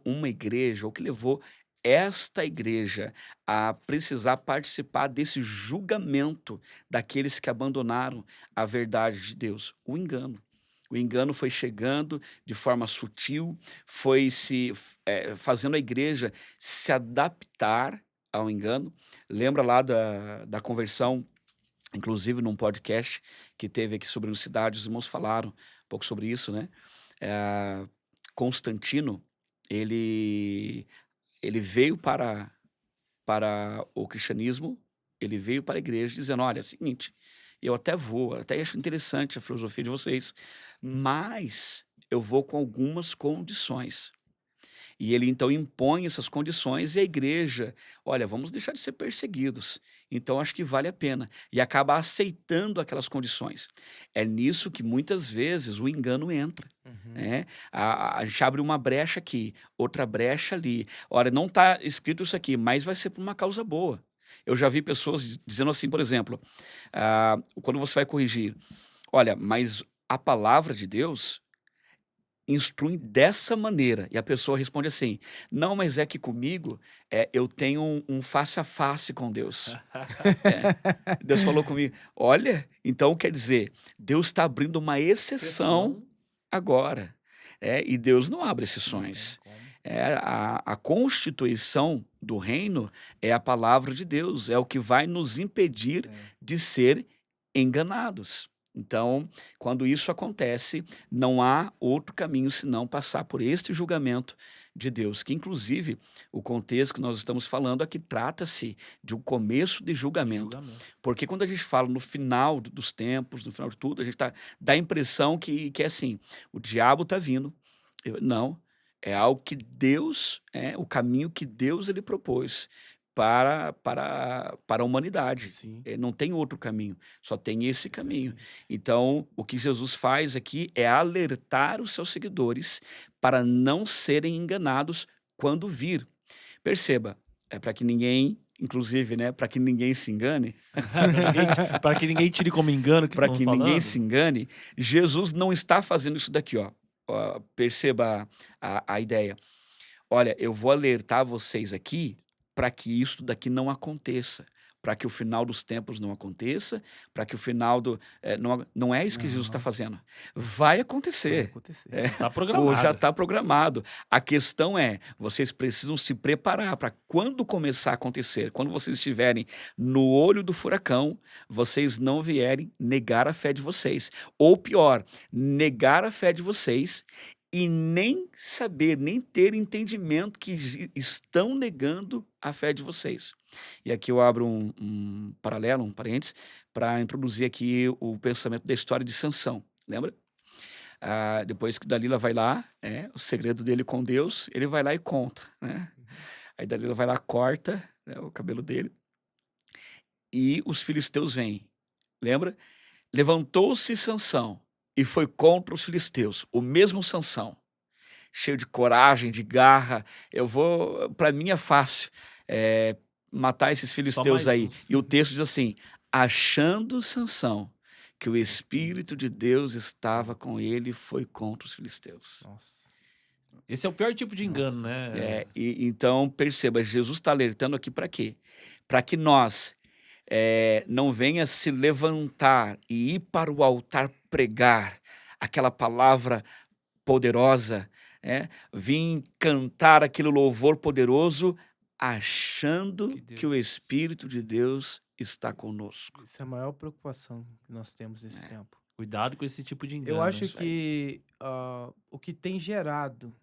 uma igreja, o que levou esta igreja a precisar participar desse julgamento daqueles que abandonaram a verdade de Deus? O engano. O engano foi chegando de forma sutil, foi fazendo a igreja se adaptar ao engano. Lembra lá da conversão, inclusive num podcast que teve aqui sobre unicidade, os irmãos falaram um pouco sobre isso, né? Eh, Constantino, ele, ele veio para o cristianismo, ele veio para a igreja dizendo: olha, é o seguinte, eu até acho interessante a filosofia de vocês, mas eu vou com algumas condições. E ele então impõe essas condições e a igreja, olha, vamos deixar de ser perseguidos. Então acho que vale a pena. E acaba aceitando aquelas condições. É nisso que muitas vezes o engano entra. Uhum. Né? A gente abre uma brecha aqui, outra brecha ali. Olha, não está escrito isso aqui, mas vai ser por uma causa boa. Eu já vi pessoas dizendo assim, por exemplo, quando você vai corrigir, olha, mas a palavra de Deus instrui dessa maneira. E a pessoa responde assim: não, mas é que comigo eu tenho um face a face com Deus. É, Deus falou comigo. Olha, então quer dizer, Deus está abrindo uma exceção Exceção, agora. E Deus não abre não tem exceções. como. A constituição do reino é a palavra de Deus, é o que vai nos impedir É. de ser enganados. Então, quando isso acontece, não há outro caminho senão passar por este julgamento de Deus, que inclusive o contexto que nós estamos falando aqui trata-se de um começo de julgamento. Julgamento. Porque quando a gente fala no final dos tempos, no final de tudo, a gente dá a impressão que é assim, o diabo está vindo. Não, é algo que Deus, o caminho que Deus ele propôs para a humanidade. Sim. Não tem outro caminho, só tem esse caminho. Exatamente. Então, o que Jesus faz aqui é alertar os seus seguidores para não serem enganados quando vir. Perceba, é para que ninguém, inclusive, né, para que ninguém se engane, Para que ninguém tire como engano o que para estão que ninguém falando. se engane, Jesus não está fazendo isso daqui, ó. Perceba a ideia. Olha, eu vou alertar vocês aqui para que isso daqui não aconteça, para que o final dos tempos não aconteça, para que o final do. Não é isso que Jesus está Não. fazendo. Vai Vai acontecer. acontecer. Tá Ou programado. já está programado. A questão é, vocês precisam se preparar para quando começar a acontecer, quando vocês estiverem no olho do furacão, vocês não vierem negar a fé de vocês. Ou pior, negar a fé de vocês e nem saber, nem ter entendimento que estão negando a fé de vocês. E aqui eu abro um paralelo, um parênteses, para introduzir aqui o pensamento da história de Sansão. Lembra? Depois que Dalila vai lá, o segredo dele com Deus, ele vai lá e conta, né? Aí Dalila vai lá, corta, né, o cabelo dele, e os filisteus vêm. Lembra? Levantou-se Sansão e foi contra os filisteus, o mesmo Sansão, cheio de coragem, de garra. Para mim é fácil matar esses filisteus mais aí. um. E o texto diz assim: achando Sansão que o Espírito de Deus estava com ele, foi contra os filisteus. Nossa. Esse é o pior tipo de engano, Nossa. né? Então, perceba, Jesus está alertando aqui para quê? Para que nós não venha se levantar e ir para o altar pregar aquela palavra poderosa, vim cantar aquele louvor poderoso, achando que o Espírito de Deus está conosco. Essa é a maior preocupação que nós temos nesse tempo. Cuidado com esse tipo de engano. Eu acho isso aí. que o que tem gerado,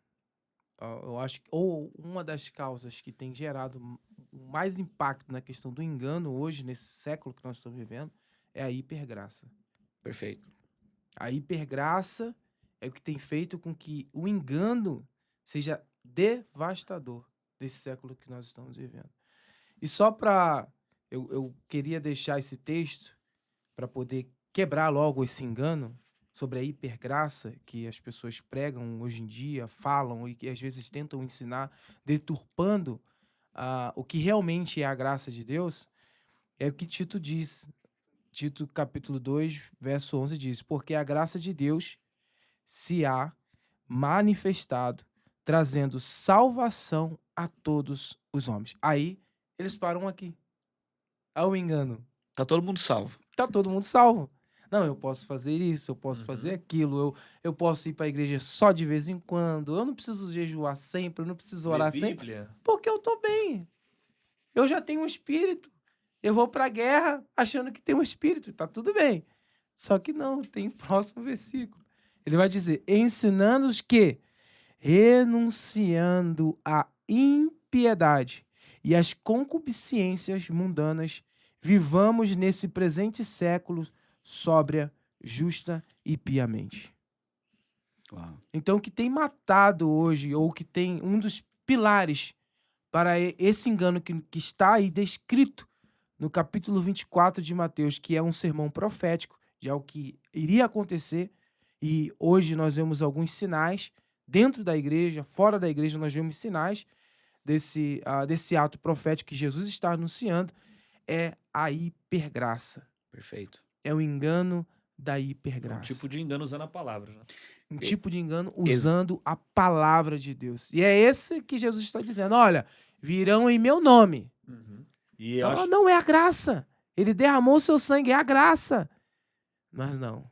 eu acho que, ou uma das causas que tem gerado mais impacto na questão do engano hoje, nesse século que nós estamos vivendo, é a hipergraça. Perfeito. A hipergraça é o que tem feito com que o engano seja devastador desse século que nós estamos vivendo. E só para... Eu queria deixar esse texto para poder quebrar logo esse engano sobre a hipergraça que as pessoas pregam hoje em dia, falam e que às vezes tentam ensinar, deturpando o que realmente é a graça de Deus. É o que Tito diz. Tito capítulo 2, verso 11 diz: porque a graça de Deus se há manifestado, trazendo salvação a todos os homens. Aí eles param aqui. Ao engano. Tá todo mundo salvo. Tá todo mundo salvo. Não, eu posso fazer isso, eu posso Uhum. fazer aquilo, eu posso ir para a igreja só de vez em quando, eu não preciso jejuar sempre, eu não preciso orar Ler sempre, Bíblia. porque eu tô bem. Eu já tenho um espírito. Eu vou pra guerra achando que tem um espírito, tá tudo bem. Só que não, tem o próximo versículo. Ele vai dizer, ensinando-os que, renunciando à impiedade e às concupiscências mundanas, vivamos nesse presente século sóbria, justa e piamente. Uau. Então, o que tem matado hoje, ou que tem um dos pilares para esse engano que está aí descrito no capítulo 24 de Mateus, que é um sermão profético de algo que iria acontecer, e hoje nós vemos alguns sinais, dentro da igreja, fora da igreja, nós vemos sinais desse ato profético que Jesus está anunciando, é a hipergraça. Perfeito. É o engano da É hipergraça. um tipo de engano usando a palavra, né? Um tipo de engano usando a palavra de Deus. E é esse que Jesus está dizendo, olha, virão em meu nome. E eu acho... Não é a graça. Ele derramou o seu sangue, é a graça. Mas não.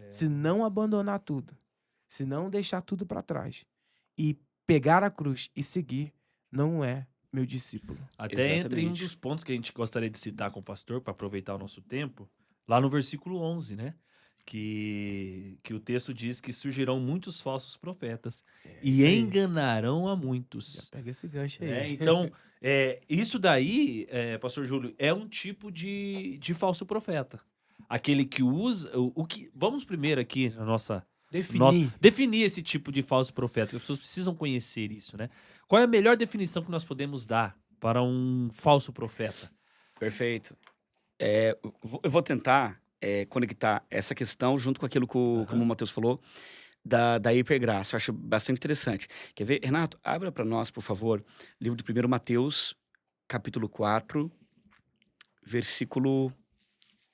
Se não abandonar tudo, se não deixar tudo para trás e pegar a cruz e seguir, não é meu discípulo. Até entre um Exatamente. dos pontos que a gente gostaria de citar com o pastor, para aproveitar o nosso tempo, lá no versículo 11, né? Que o texto diz que surgirão muitos falsos profetas e isso aí. enganarão a Já muitos. pega esse gancho aí. Né? Então, isso daí, pastor Júlio, é um tipo de falso profeta. Aquele que usa... Vamos primeiro aqui na nossa... Definir esse tipo de falso profeta. As pessoas precisam conhecer isso, né? Qual é a melhor definição que nós podemos dar para um falso profeta? Perfeito. Eu vou tentar conectar essa questão junto com aquilo que como o Mateus falou, da hipergraça. Eu acho bastante interessante. Quer ver? Renato, abra para nós, por favor, livro de 1 Mateus, capítulo 4, versículo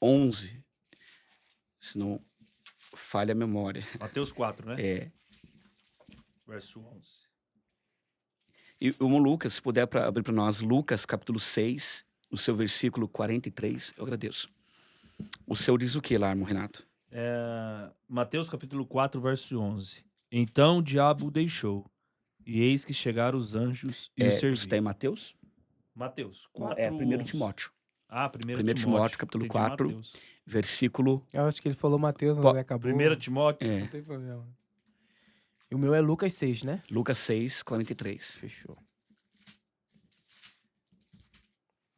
11. Se não falha a memória. Mateus 4, né? Verso 11. E o irmão Lucas, se puder abrir para nós, Lucas, capítulo 6, no seu versículo 43, eu agradeço. O seu diz o que lá, irmão Renato? Mateus capítulo 4, verso 11. Então o diabo o deixou, e eis que chegaram os anjos e o Você está em serviram. Mateus? Mateus 4, 1 11. Timóteo, 1 Timóteo, capítulo Entendi, 4. Mateus. versículo... Eu acho que ele falou Mateus, mas acabou. 1 Timóteo. Não tem problema. E o meu é Lucas 6, né? Lucas 6, 43. Fechou.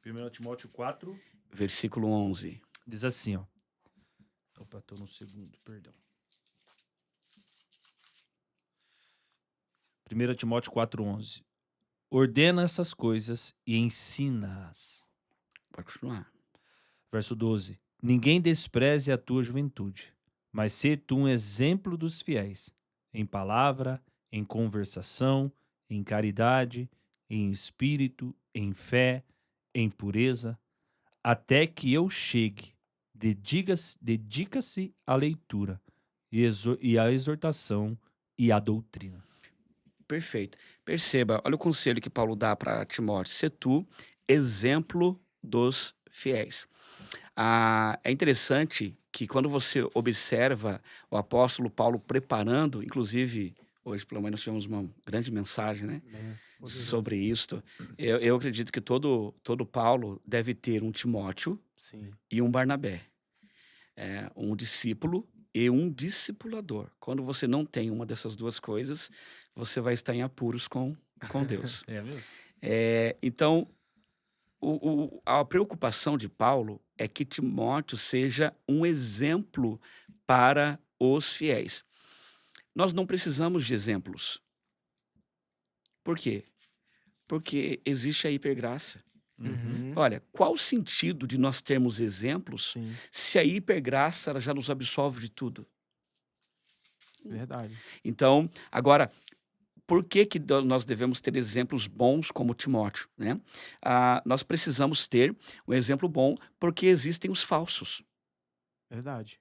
1 Timóteo 4, Versículo 11. diz assim, ó. Opa, tô no segundo, perdão. 1 Timóteo 4, 11. Ordena essas coisas e ensina-as. Pode continuar. Verso 12. Ninguém despreze a tua juventude, mas sê tu um exemplo dos fiéis, em palavra, em conversação, em caridade, em espírito, em fé, em pureza, até que eu chegue. Dedica-se à leitura e à exortação e à doutrina. Perfeito. Perceba, olha o conselho que Paulo dá para Timóteo. Sê tu exemplo dos fiéis. É interessante que quando você observa o apóstolo Paulo preparando, inclusive, hoje pelo menos tivemos uma grande mensagem, né? Sobre isto. Eu acredito que todo Paulo deve ter um Timóteo Sim. e um Barnabé. Um discípulo e um discipulador. Quando você não tem uma dessas duas coisas, você vai estar em apuros com Deus. É mesmo? Então, a preocupação de Paulo é que Timóteo seja um exemplo para os fiéis. Nós não precisamos de exemplos. Por quê? Porque existe a hipergraça. Uhum. Olha, qual o sentido de nós termos exemplos Sim, se a hipergraça ela já nos absolve de tudo? verdade. Então, agora, por que nós devemos ter exemplos bons como Timóteo, né? Nós precisamos ter um exemplo bom porque existem os falsos. Verdade.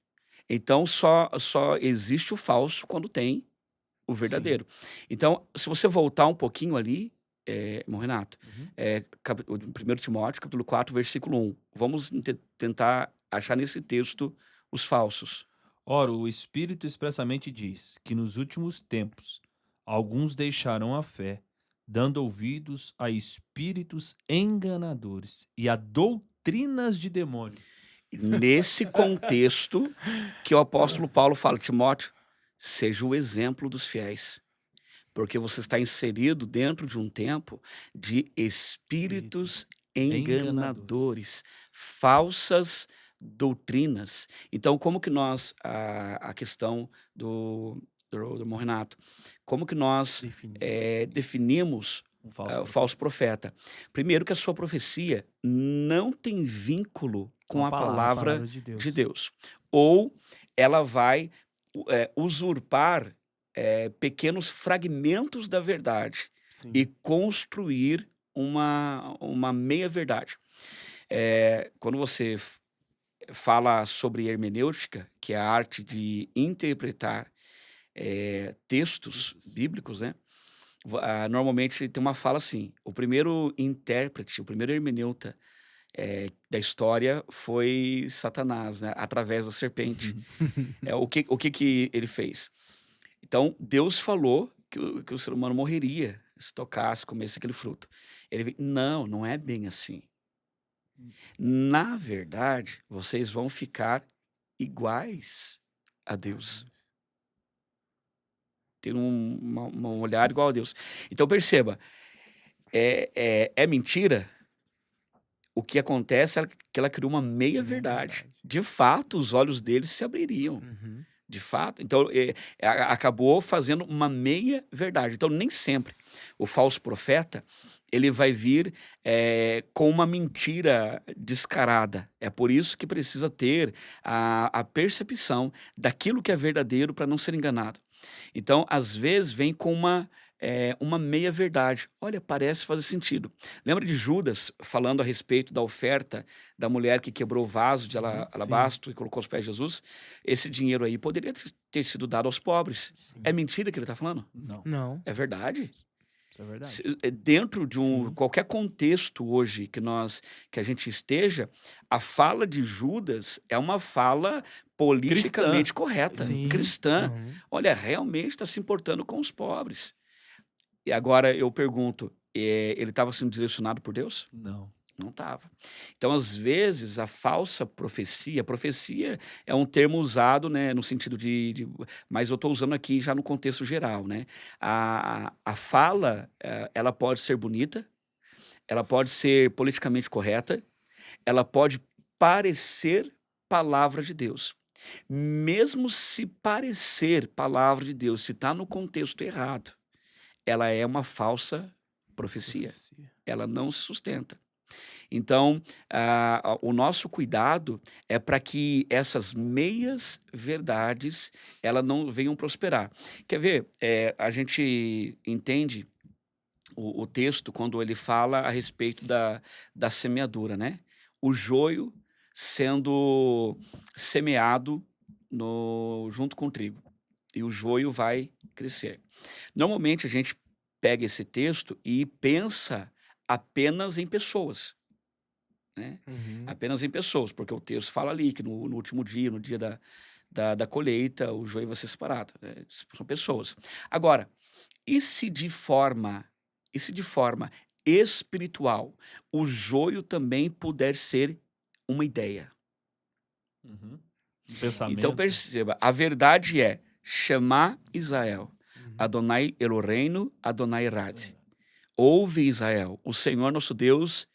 Então, só existe o falso quando tem o verdadeiro. Então, se você voltar um pouquinho ali, irmão Renato, Uhum. o 1 Timóteo, capítulo 4, versículo 1. Vamos tentar achar nesse texto os falsos. Ora, o Espírito expressamente diz que nos últimos tempos alguns deixarão a fé, dando ouvidos a espíritos enganadores e a doutrinas de demônio. E nesse contexto que o apóstolo Paulo fala, Timóteo, seja o exemplo dos fiéis. Porque você está inserido dentro de um tempo de espíritos enganadores, falsas doutrinas. Então, como que nós, a questão do irmão Renato, como que nós Definido. definimos Um o falso falso profeta? Primeiro que a sua profecia não tem vínculo com a palavra de Deus. de Deus. Ou ela vai usurpar pequenos fragmentos da verdade Sim. e construir uma meia-verdade. Quando você fala sobre hermenêutica, que é a arte de interpretar textos bíblicos, né? Normalmente tem uma fala assim: o primeiro intérprete, o primeiro hermeneuta da história foi Satanás, né? Através da serpente. O que ele fez? Então, Deus falou que o ser humano morreria se tocasse, comesse aquele fruto. Não, não é bem assim. Na verdade, vocês vão ficar iguais a Deus. Ter um olhar igual a Deus. Então, perceba, é mentira. O que acontece é que ela criou uma meia-verdade. Meia-verdade. De fato, os olhos deles se abririam. Uhum. De fato. Então, acabou fazendo uma meia-verdade. Então, nem sempre o falso profeta ele vai vir com uma mentira descarada. É por isso que precisa ter a percepção daquilo que é verdadeiro para não ser enganado. Então, às vezes, vem com uma meia-verdade. Olha, parece fazer sentido. Lembra de Judas falando a respeito da oferta da mulher que quebrou o vaso de Sim. alabastro e colocou aos pés de Jesus? Esse dinheiro aí poderia ter sido dado aos pobres. Sim. É mentira que ele está falando? Não, Não. É verdade. isso é verdade. Dentro de Sim. qualquer contexto hoje que a gente esteja, a fala de Judas é uma fala politicamente correta, Sim. cristã. Uhum. Olha, realmente está se importando com os pobres. E agora eu pergunto, ele estava sendo direcionado por Deus? Não. Não estava. Então, às vezes, a falsa profecia é um termo usado, né, no sentido mas eu estou usando aqui já no contexto geral, né? A fala, ela pode ser bonita, ela pode ser politicamente correta, ela pode parecer palavra de Deus. Mesmo se parecer palavra de Deus, se está no contexto errado, ela é uma falsa profecia. Ela não se sustenta. Então, o nosso cuidado é para que essas meias verdades elas não venham prosperar. Quer ver? A gente entende o texto quando ele fala a respeito da semeadura, né? O joio sendo semeado junto com o trigo. E o joio vai crescer. Normalmente a gente pega esse texto e pensa apenas em pessoas, né? Uhum. Apenas em pessoas, porque o texto fala ali que no último dia, no dia da colheita, o joio vai ser separado. São pessoas. Agora, e se de forma espiritual o joio também puder ser uma ideia? Uhum. Um pensamento. Então perceba, a verdade é Shema Israel, Uhum. Adonai Eloheinu, Adonai Erad. Ouve Israel, o Senhor nosso Deus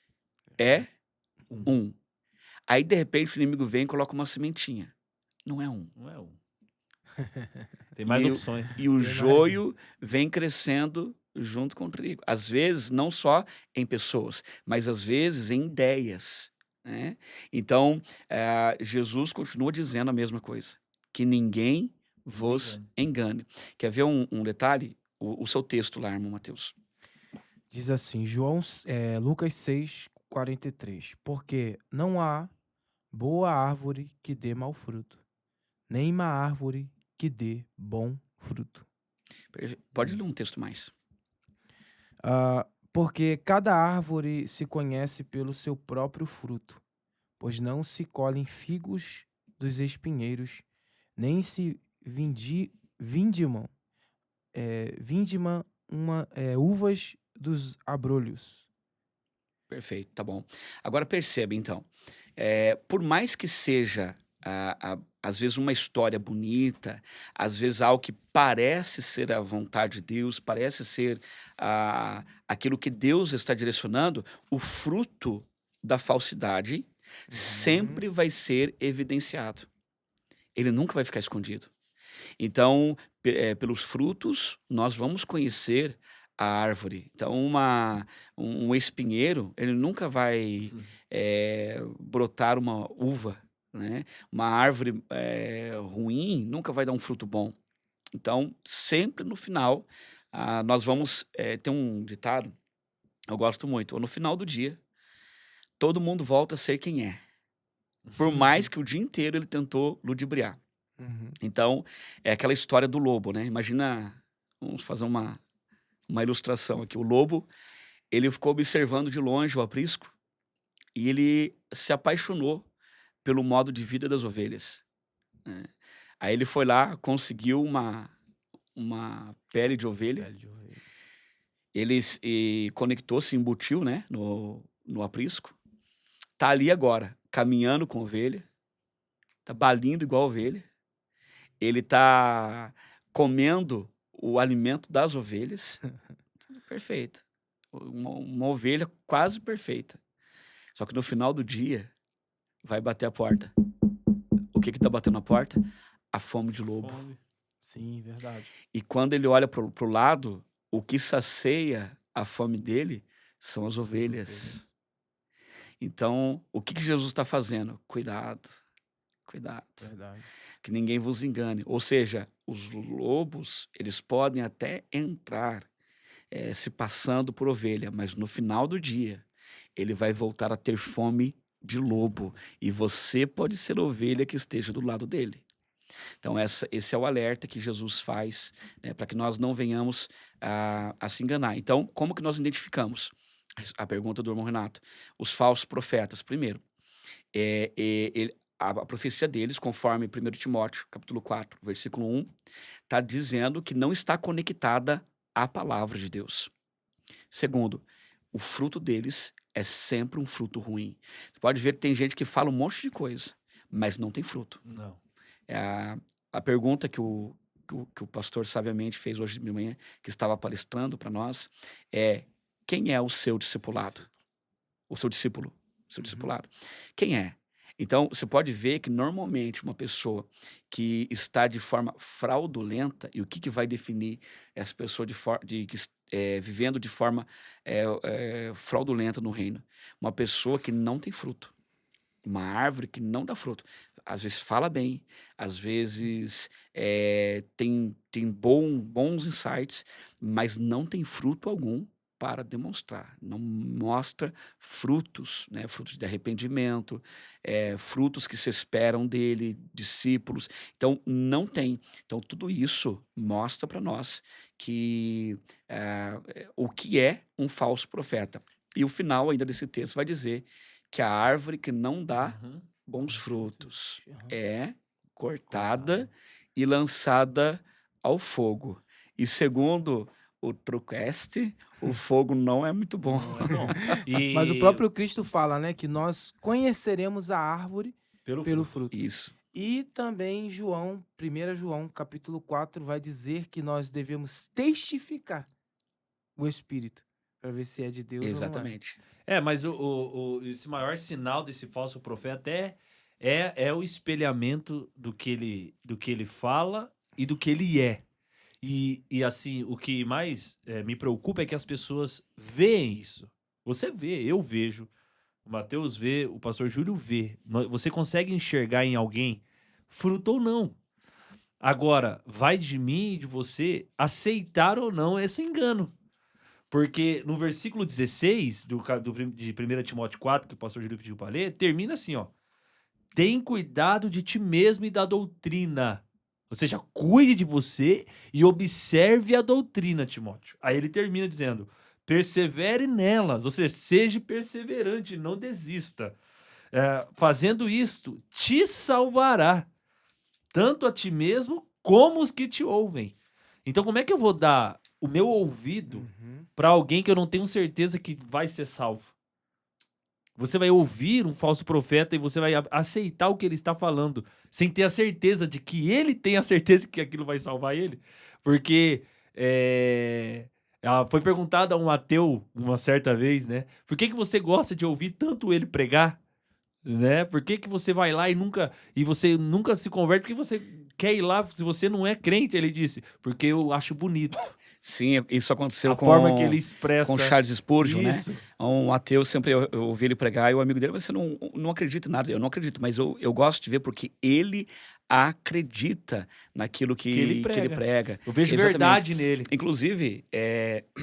é um. Aí de repente o inimigo vem e coloca uma sementinha. Não é um. Não é um. Tem mais E opções. E o mais joio vem crescendo junto com o trigo. Às vezes, não só em pessoas, mas às vezes em ideias, né? Então, Jesus continua dizendo a mesma coisa, que ninguém vos engane. Quer ver um detalhe? O seu texto lá, irmão Mateus. Diz assim, Lucas 6:43. Porque não há boa árvore que dê mau fruto, nem má árvore que dê bom fruto. Pode ler um texto mais. Porque cada árvore se conhece pelo seu próprio fruto, pois não se colhem figos dos espinheiros, nem se vindimam, uvas dos abrolhos. Perfeito, tá bom. Agora percebe, então, por mais que seja, às vezes, uma história bonita, às vezes algo que parece ser a vontade de Deus, parece ser aquilo que Deus está direcionando, o fruto da falsidade Uhum. sempre vai ser evidenciado. Ele nunca vai ficar escondido. Então, pelos frutos, nós vamos conhecer a árvore. Então, um espinheiro, ele nunca vai Hum. brotar uma uva, né? Uma árvore ruim nunca vai dar um fruto bom. Então, sempre no final, nós vamos ter um ditado, eu gosto muito, no final do dia, todo mundo volta a ser quem é, por mais que o dia inteiro ele tentou ludibriar. Uhum. Então, é aquela história do lobo, né? Imagina, vamos fazer uma ilustração aqui. O lobo, ele ficou observando de longe o aprisco e ele se apaixonou pelo modo de vida das ovelhas, né? Aí ele foi lá, conseguiu uma pele de ovelha, Pele de ovelha. ele conectou-se, embutiu, né, no aprisco, tá ali agora, caminhando com a ovelha, tá balindo igual a ovelha, ele tá comendo o alimento das ovelhas. Tudo perfeito. Uma ovelha quase perfeita. Só que no final do dia, vai bater a porta. O que tá batendo a porta? A fome de lobo. Fome. Sim, verdade. E quando ele olha pro lado, o que sacia a fome dele são as São as ovelhas. Então, o que Jesus está fazendo? Cuidado, cuidado, Verdade. que ninguém vos engane. Ou seja, os lobos, eles podem até entrar se passando por ovelha, mas no final do dia, ele vai voltar a ter fome de lobo, e você pode ser a ovelha que esteja do lado dele. Então, esse é o alerta que Jesus faz, né, para que nós não venhamos a se enganar. Então, como que nós identificamos? A pergunta do irmão Renato. Os falsos profetas. Primeiro, a profecia deles, conforme 1 Timóteo, capítulo 4, versículo 1, está dizendo que não está conectada à palavra de Deus. Segundo, o fruto deles é sempre um fruto ruim. Você pode ver que tem gente que fala um monte de coisa, mas não tem fruto. Não. A pergunta que o pastor sabiamente fez hoje de manhã, que estava palestrando para nós, é: quem é o seu discipulado? O seu discípulo, o seu discipulado. Quem é? Então, você pode ver que normalmente uma pessoa que está de forma fraudulenta, e o que vai definir essa pessoa vivendo de forma fraudulenta no reino? Uma pessoa que não tem fruto. Uma árvore que não dá fruto. Às vezes fala bem, às vezes tem bons insights, mas não tem fruto algum para demonstrar. Não mostra frutos, né? Frutos de arrependimento, frutos que se esperam dele, discípulos. Então, não tem. Então, tudo isso mostra para nós que o que é um falso profeta. E o final ainda desse texto vai dizer que a árvore que não dá Uhum. bons frutos Uhum. é cortada e lançada ao fogo. E segundo o TrueCast, o fogo não é muito bom. Não é bom. Mas o próprio Cristo fala, né, que nós conheceremos a árvore pelo pelo fruto. fruto. Isso. E também 1 João, capítulo 4, vai dizer que nós devemos testificar o Espírito, para ver se é de Deus ou não é. Exatamente. Mas esse maior sinal desse falso profeta é o espelhamento do que ele fala e do que ele é. E assim, o que mais me preocupa é que as pessoas veem isso. Você vê, eu vejo, o Mateus vê, o pastor Júlio vê. Você consegue enxergar em alguém fruto ou não. Agora, vai de mim e de você aceitar ou não esse engano. Porque no versículo 16 de 1 Timóteo 4, que o pastor Júlio pediu para ler, termina assim, ó. Tem cuidado de ti mesmo e da doutrina. Ou seja, cuide de você e observe a doutrina, Timóteo. Aí ele termina dizendo, persevere nelas, ou seja, seja perseverante, não desista. Fazendo isto, te salvará, tanto a ti mesmo como os que te ouvem. Então, como é que eu vou dar o meu ouvido para alguém que eu não tenho certeza que vai ser salvo? Você vai ouvir um falso profeta e você vai aceitar o que ele está falando, sem ter a certeza de que ele tem a certeza que aquilo vai salvar ele. Porque foi perguntado a um ateu uma certa vez, né? Por que você gosta de ouvir tanto ele pregar? Né? Por que você vai lá e você nunca se converte? Por que você quer ir lá se você não é crente? Ele disse, porque eu acho bonito. Sim, isso aconteceu A forma que ele expressa. com Charles Spurgeon, Isso. né? Um ateu, sempre eu ouvi ele pregar, e o amigo dele, mas você não acredita em nada. Eu não acredito, mas eu gosto de ver porque ele acredita naquilo que ele prega. Eu vejo Exatamente. verdade nele. Inclusive,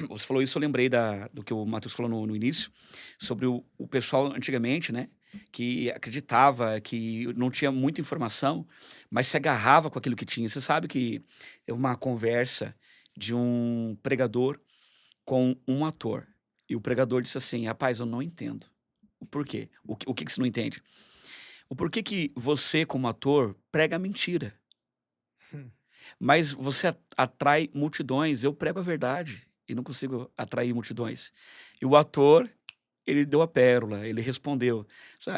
você falou isso, eu lembrei do que o Matheus falou no início, sobre o pessoal antigamente, né? Que acreditava que não tinha muita informação, mas se agarrava com aquilo que tinha. Você sabe que teve uma conversa de um pregador com um ator. E o pregador disse assim, rapaz, eu não entendo. O porquê? O que você não entende? O porquê que você, como ator, prega mentira. Mas você atrai multidões. Eu prego a verdade e não consigo atrair multidões. E o ator, ele deu a pérola, ele respondeu.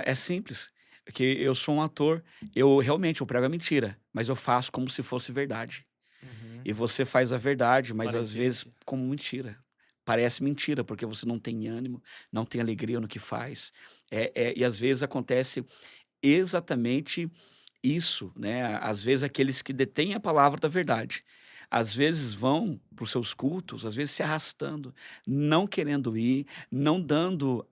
É simples, porque eu sou um ator, eu prego a mentira, mas eu faço como se fosse verdade. E você faz a verdade, mas às vezes como mentira. Parece mentira, porque você não tem ânimo, não tem alegria no que faz. E às vezes acontece exatamente isso, né? Às vezes aqueles que detêm a palavra da verdade, às vezes vão para os seus cultos, às vezes se arrastando, não querendo ir, não dando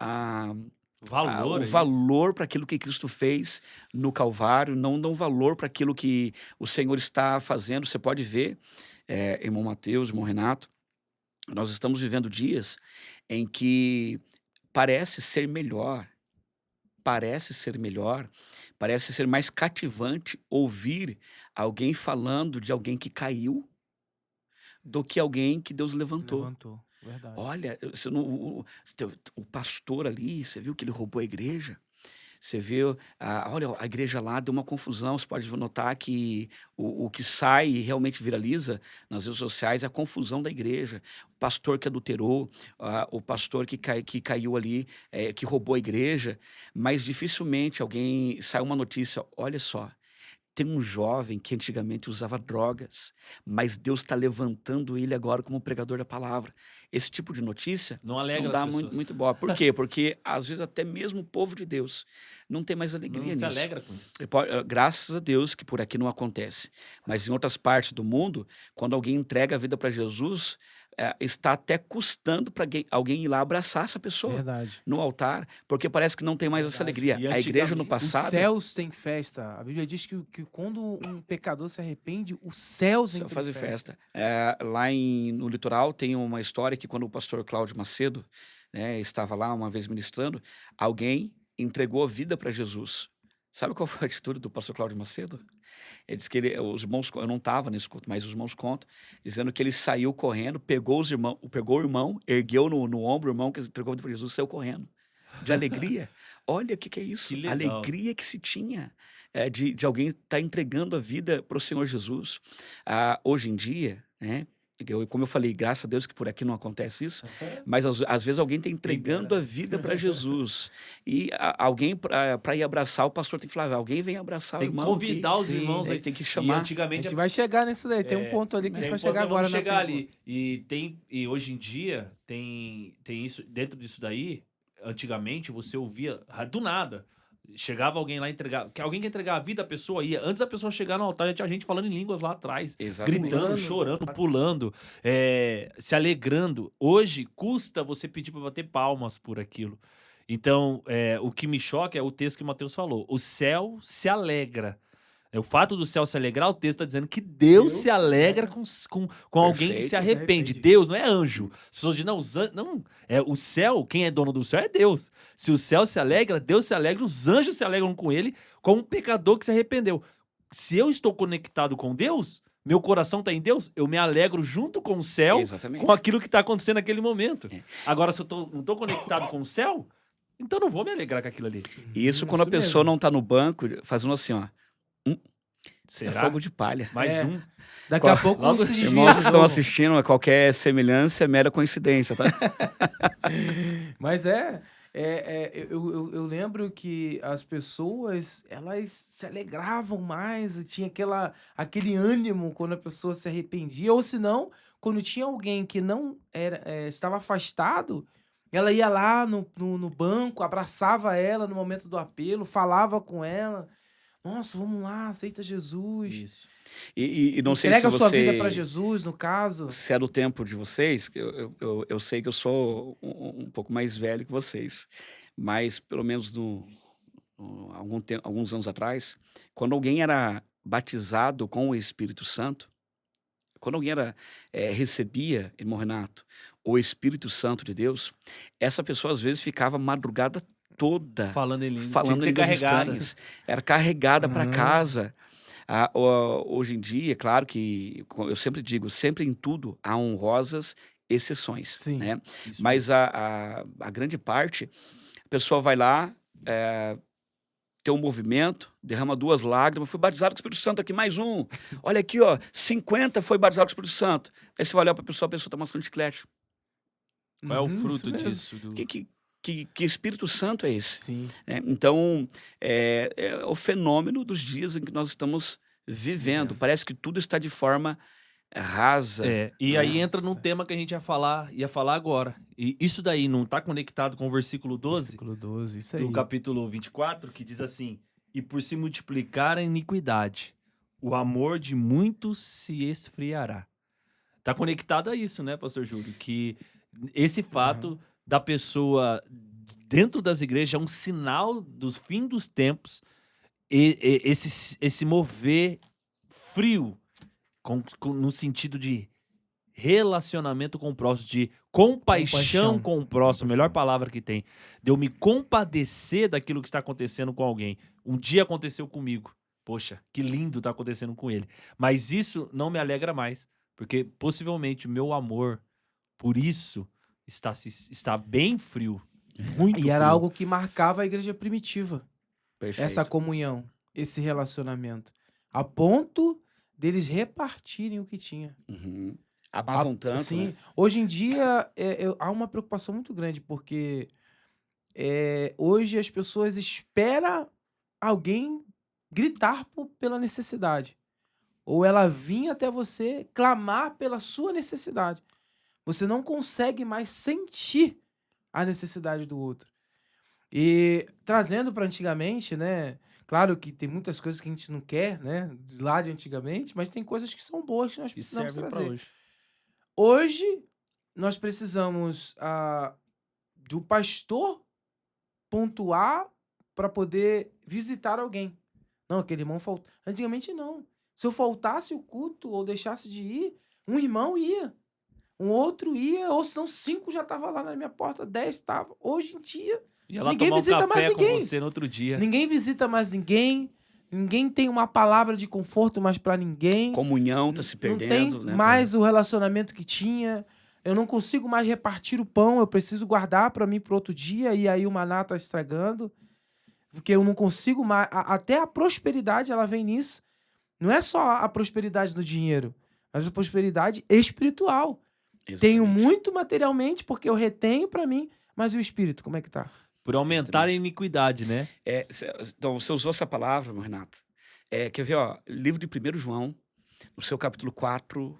o valor para aquilo que Cristo fez no Calvário, não dão valor para aquilo que o Senhor está fazendo. Você pode ver, irmão Mateus, irmão Renato, nós estamos vivendo dias em que parece ser melhor, parece ser mais cativante ouvir alguém falando de alguém que caiu do que alguém que Deus levantou. Verdade. Olha, o pastor ali, você viu que ele roubou a igreja? Você viu, olha, a igreja lá deu uma confusão. Você pode notar que o que sai e realmente viraliza nas redes sociais é a confusão da igreja. O pastor que adulterou, o pastor que caiu ali, que roubou a igreja. Mas dificilmente alguém sai uma notícia, olha só, tem um jovem que antigamente usava drogas, mas Deus está levantando ele agora como pregador da palavra. Esse tipo de notícia não alegra dá as pessoas. muito boa. Por quê? Porque às vezes até mesmo o povo de Deus não tem mais alegria nisso. Não se alegra com isso. Graças a Deus que por aqui não acontece. Mas em outras partes do mundo, quando alguém entrega a vida para Jesus, está até custando para alguém ir lá abraçar essa pessoa no altar, porque parece que não tem mais essa alegria. A igreja no passado... Os céus têm festa. A Bíblia diz que quando um pecador se arrepende, os céus fazem festa. Lá no litoral tem uma história que quando o pastor Cláudio Macedo, né, estava lá uma vez ministrando, alguém entregou a vida para Jesus. Sabe qual foi a atitude do pastor Cláudio Macedo? Ele disse que os irmãos, eu não estava nesse culto, mas os irmãos contam, dizendo que ele saiu correndo, pegou o irmão, ergueu no ombro o irmão que entregou a vida para Jesus, saiu correndo. De alegria. Olha o que é isso. Que a alegria que se tinha de alguém estar entregando a vida para o Senhor Jesus. Hoje em dia, né? Como eu falei, graças a Deus que por aqui não acontece isso, mas às vezes alguém está entregando a vida para Jesus. E alguém, para ir abraçar, o pastor tem que falar, alguém vem abraçar o irmão. Tem que convidar os irmãos aí. Tem que chamar. Antigamente a gente vai chegar nisso daí, tem um ponto ali que a gente vai chegar agora. Chegar ali. E hoje em dia, tem isso, dentro disso daí, antigamente você ouvia do nada. Chegava alguém lá entregar, alguém que entregar a vida, a pessoa ia. Antes da pessoa chegar no altar, já tinha gente falando em línguas lá atrás. Exatamente. Gritando, chorando, pulando, se alegrando. Hoje, custa você pedir para bater palmas por aquilo. Então, o que me choca é o texto que o Mateus falou. O céu se alegra. O fato do céu se alegrar, o texto está dizendo que Deus se alegra com alguém que se arrepende. Deus, não é anjo. As pessoas dizem, não, o céu, quem é dono do céu é Deus. Se o céu se alegra, Deus se alegra, os anjos se alegram com ele, como um pecador que se arrependeu. Se eu estou conectado com Deus, meu coração está em Deus, eu me alegro junto com o céu, Exatamente. com aquilo que está acontecendo naquele momento. É. Agora, se eu não estou conectado com o céu, então não vou me alegrar com aquilo ali. E isso quando a pessoa mesmo. não tá no banco, fazendo assim, ó. É Será? fogo de palha. Mais É. um? Daqui a pouco Logo- se desvia Irmãos de que estão novo. assistindo, qualquer semelhança é mera coincidência, tá? Mas eu lembro que as pessoas, elas se alegravam mais, e tinha aquele ânimo quando a pessoa se arrependia, ou se não, quando tinha alguém que não estava afastado, ela ia lá no banco, abraçava ela no momento do apelo, falava com ela, nossa, vamos lá, aceita Jesus, Isso. E não sei se entrega a sua vida para você Jesus, no caso. se é do tempo de vocês, que eu sei que eu sou um pouco mais velho que vocês, mas pelo menos alguns anos atrás, quando alguém era batizado com o Espírito Santo, quando alguém recebia, irmão Renato, o Espírito Santo de Deus, essa pessoa às vezes ficava a madrugada toda Falando em línguas. falando Tinha que ser línguas carregada. estranhas. Era carregada para Aham. casa. Hoje em dia, claro que eu sempre digo, sempre em tudo há honrosas exceções, Sim. né? Isso Mas a grande parte, a pessoa vai lá, tem um movimento, derrama 2 lágrimas, fui batizado com o Espírito Santo aqui, mais um. Olha aqui, ó, 50 foi batizado com o Espírito Santo. Aí você vai olhar para a pessoa está mascando chiclete. Qual é o Isso fruto mesmo. disso? Que Espírito Santo é esse? Sim. Né? Então, é o fenômeno dos dias em que nós estamos vivendo. Parece que tudo está de forma rasa. E aí entra num Nossa. tema que a gente ia falar agora. E isso daí não está conectado com o versículo 12 Versículo 12, isso aí. do capítulo 24, que diz assim: e por se multiplicar a iniquidade, o amor de muitos se esfriará. Tá conectado a isso, né, pastor Júlio? Que esse fato da pessoa dentro das igrejas é um sinal do fim dos tempos, esse mover frio, no sentido de relacionamento com o próximo, de compaixão com o próximo, a melhor palavra que tem, de eu me compadecer daquilo que está acontecendo com alguém. Um dia aconteceu comigo, poxa, que lindo tá acontecendo com ele, mas isso não me alegra mais, porque possivelmente o meu amor por isso está bem frio, muito E era frio. algo que marcava a igreja primitiva. Perfeito. Essa comunhão, esse relacionamento. A ponto deles repartirem o que tinha. Uhum. Amavam tanto, Assim, né? hoje em dia há uma preocupação muito grande, porque hoje as pessoas esperam alguém gritar pela necessidade. Ou ela vir até você clamar pela sua necessidade. Você não consegue mais sentir a necessidade do outro. E trazendo para antigamente, né? Claro que tem muitas coisas que a gente não quer, né? Lá de antigamente, mas tem coisas que são boas que nós E precisamos serve para trazer. hoje. Hoje, nós precisamos do pastor pontuar para poder visitar alguém. Não, aquele irmão faltou. Antigamente, não. Se eu faltasse o culto ou deixasse de ir, um irmão ia. Um outro ia, ou senão 5 já estavam lá na minha porta, 10 estavam. Hoje em dia, E ela ninguém tomar um visita mais café com ninguém. você no outro dia. Ninguém visita mais ninguém. Ninguém tem uma palavra de conforto mais para ninguém. Comunhão tá se Não perdendo, tem né? mais o relacionamento que tinha. Eu não consigo mais repartir o pão. Eu preciso guardar para mim pro outro dia. E aí o maná tá estragando. Porque eu não consigo mais. Até a prosperidade, ela vem nisso. Não é só a prosperidade do dinheiro, mas a prosperidade espiritual. Tenho Exatamente. muito materialmente porque eu retenho para mim, mas e o espírito, como é que tá? Por aumentar a iniquidade, né? Então, você usou essa palavra, meu Renato. Quer ver, ó, livro de 1 João, no seu capítulo 4,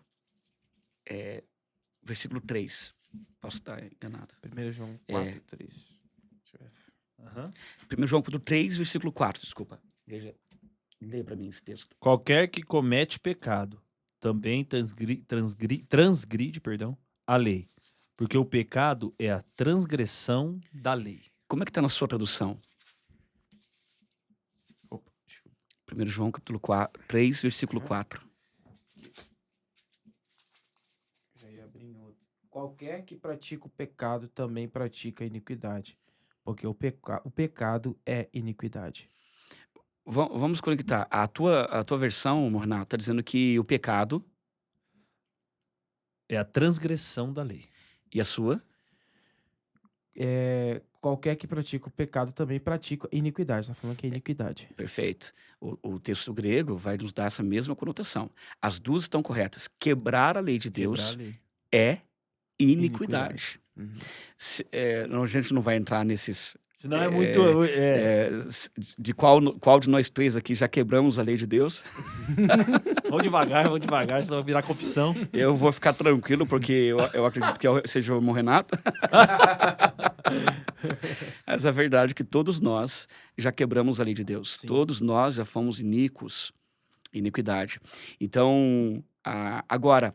versículo 3. Posso estar enganado. 1 João 4, 3. Deixa eu ver. Aham. 1 João capítulo 3, versículo 4, desculpa. Veja, leia para mim esse texto. Qualquer que comete pecado também transgride, a lei, porque o pecado é a transgressão da lei. Como é que está na sua tradução? Opa, desculpa. 1 João capítulo 3, versículo 4. Já ia abrir em outro. Qualquer que pratica o pecado também pratica a iniquidade, porque o pecado é iniquidade. Vamos conectar. A tua versão, Renato, está dizendo que o pecado É a transgressão da lei. e a sua. Qualquer que pratica o pecado também pratica iniquidade. Tá falando que é iniquidade. Perfeito. O texto grego vai nos dar essa mesma conotação. As duas estão corretas. Quebrar a lei de Quebrar a Deus lei. é iniquidade. Uhum. A gente não vai entrar nesses. Senão é muito. De qual de nós três aqui já quebramos a lei de Deus? Vamos devagar, senão vai virar confissão. Eu vou ficar tranquilo, porque eu acredito que seja o irmão Renato. Mas a verdade é que todos nós já quebramos a lei de Deus. Sim. Todos nós já fomos iníquos. Iniquidade. Então, agora,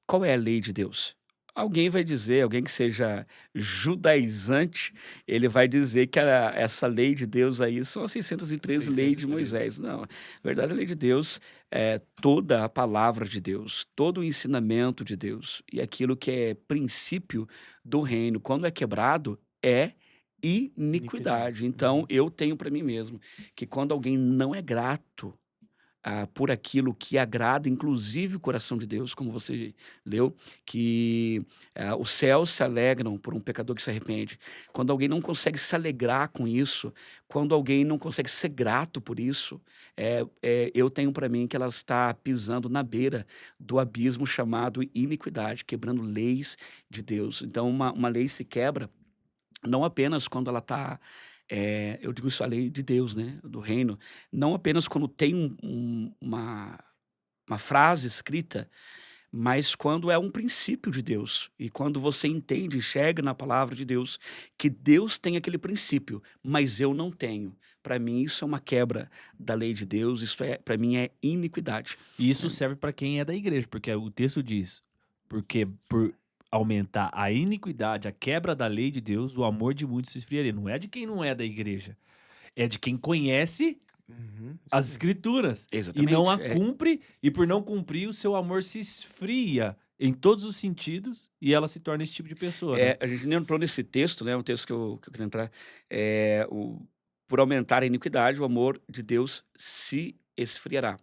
qual é a lei de Deus? Alguém vai dizer, alguém que seja judaizante, ele vai dizer que essa lei de Deus aí são as 613 leis de 613. Moisés. Não, na verdade a lei de Deus é toda a palavra de Deus, todo o ensinamento de Deus e aquilo que é princípio do reino. Quando é quebrado, é iniquidade. Então, eu tenho para mim mesmo que quando alguém não é grato por aquilo que agrada, inclusive o coração de Deus, como você leu, que os céus se alegram por um pecador que se arrepende. Quando alguém não consegue se alegrar com isso, quando alguém não consegue ser grato por isso, eu tenho para mim que ela está pisando na beira do abismo chamado iniquidade, quebrando leis de Deus. Então, uma lei se quebra não apenas quando ela está. Eu digo isso, a lei de Deus, né? Do reino. Não apenas quando tem uma frase escrita, mas quando é um princípio de Deus. E quando você entende, enxerga na palavra de Deus que Deus tem aquele princípio, mas eu não tenho. Para mim, isso é uma quebra da lei de Deus, isso para mim é iniquidade. E isso serve para quem é da igreja, porque o texto diz: porque por aumentar a iniquidade, a quebra da lei de Deus, o amor de muitos se esfriaria. Não é de quem não é da igreja, é de quem conhece Uhum. as Sim. escrituras e Exatamente. não a cumpre, e por não cumprir, o seu amor se esfria em todos os sentidos e ela se torna esse tipo de pessoa. Né? A gente nem entrou nesse texto, né? Um texto que eu queria entrar. Por aumentar a iniquidade, o amor de Deus se esfriará.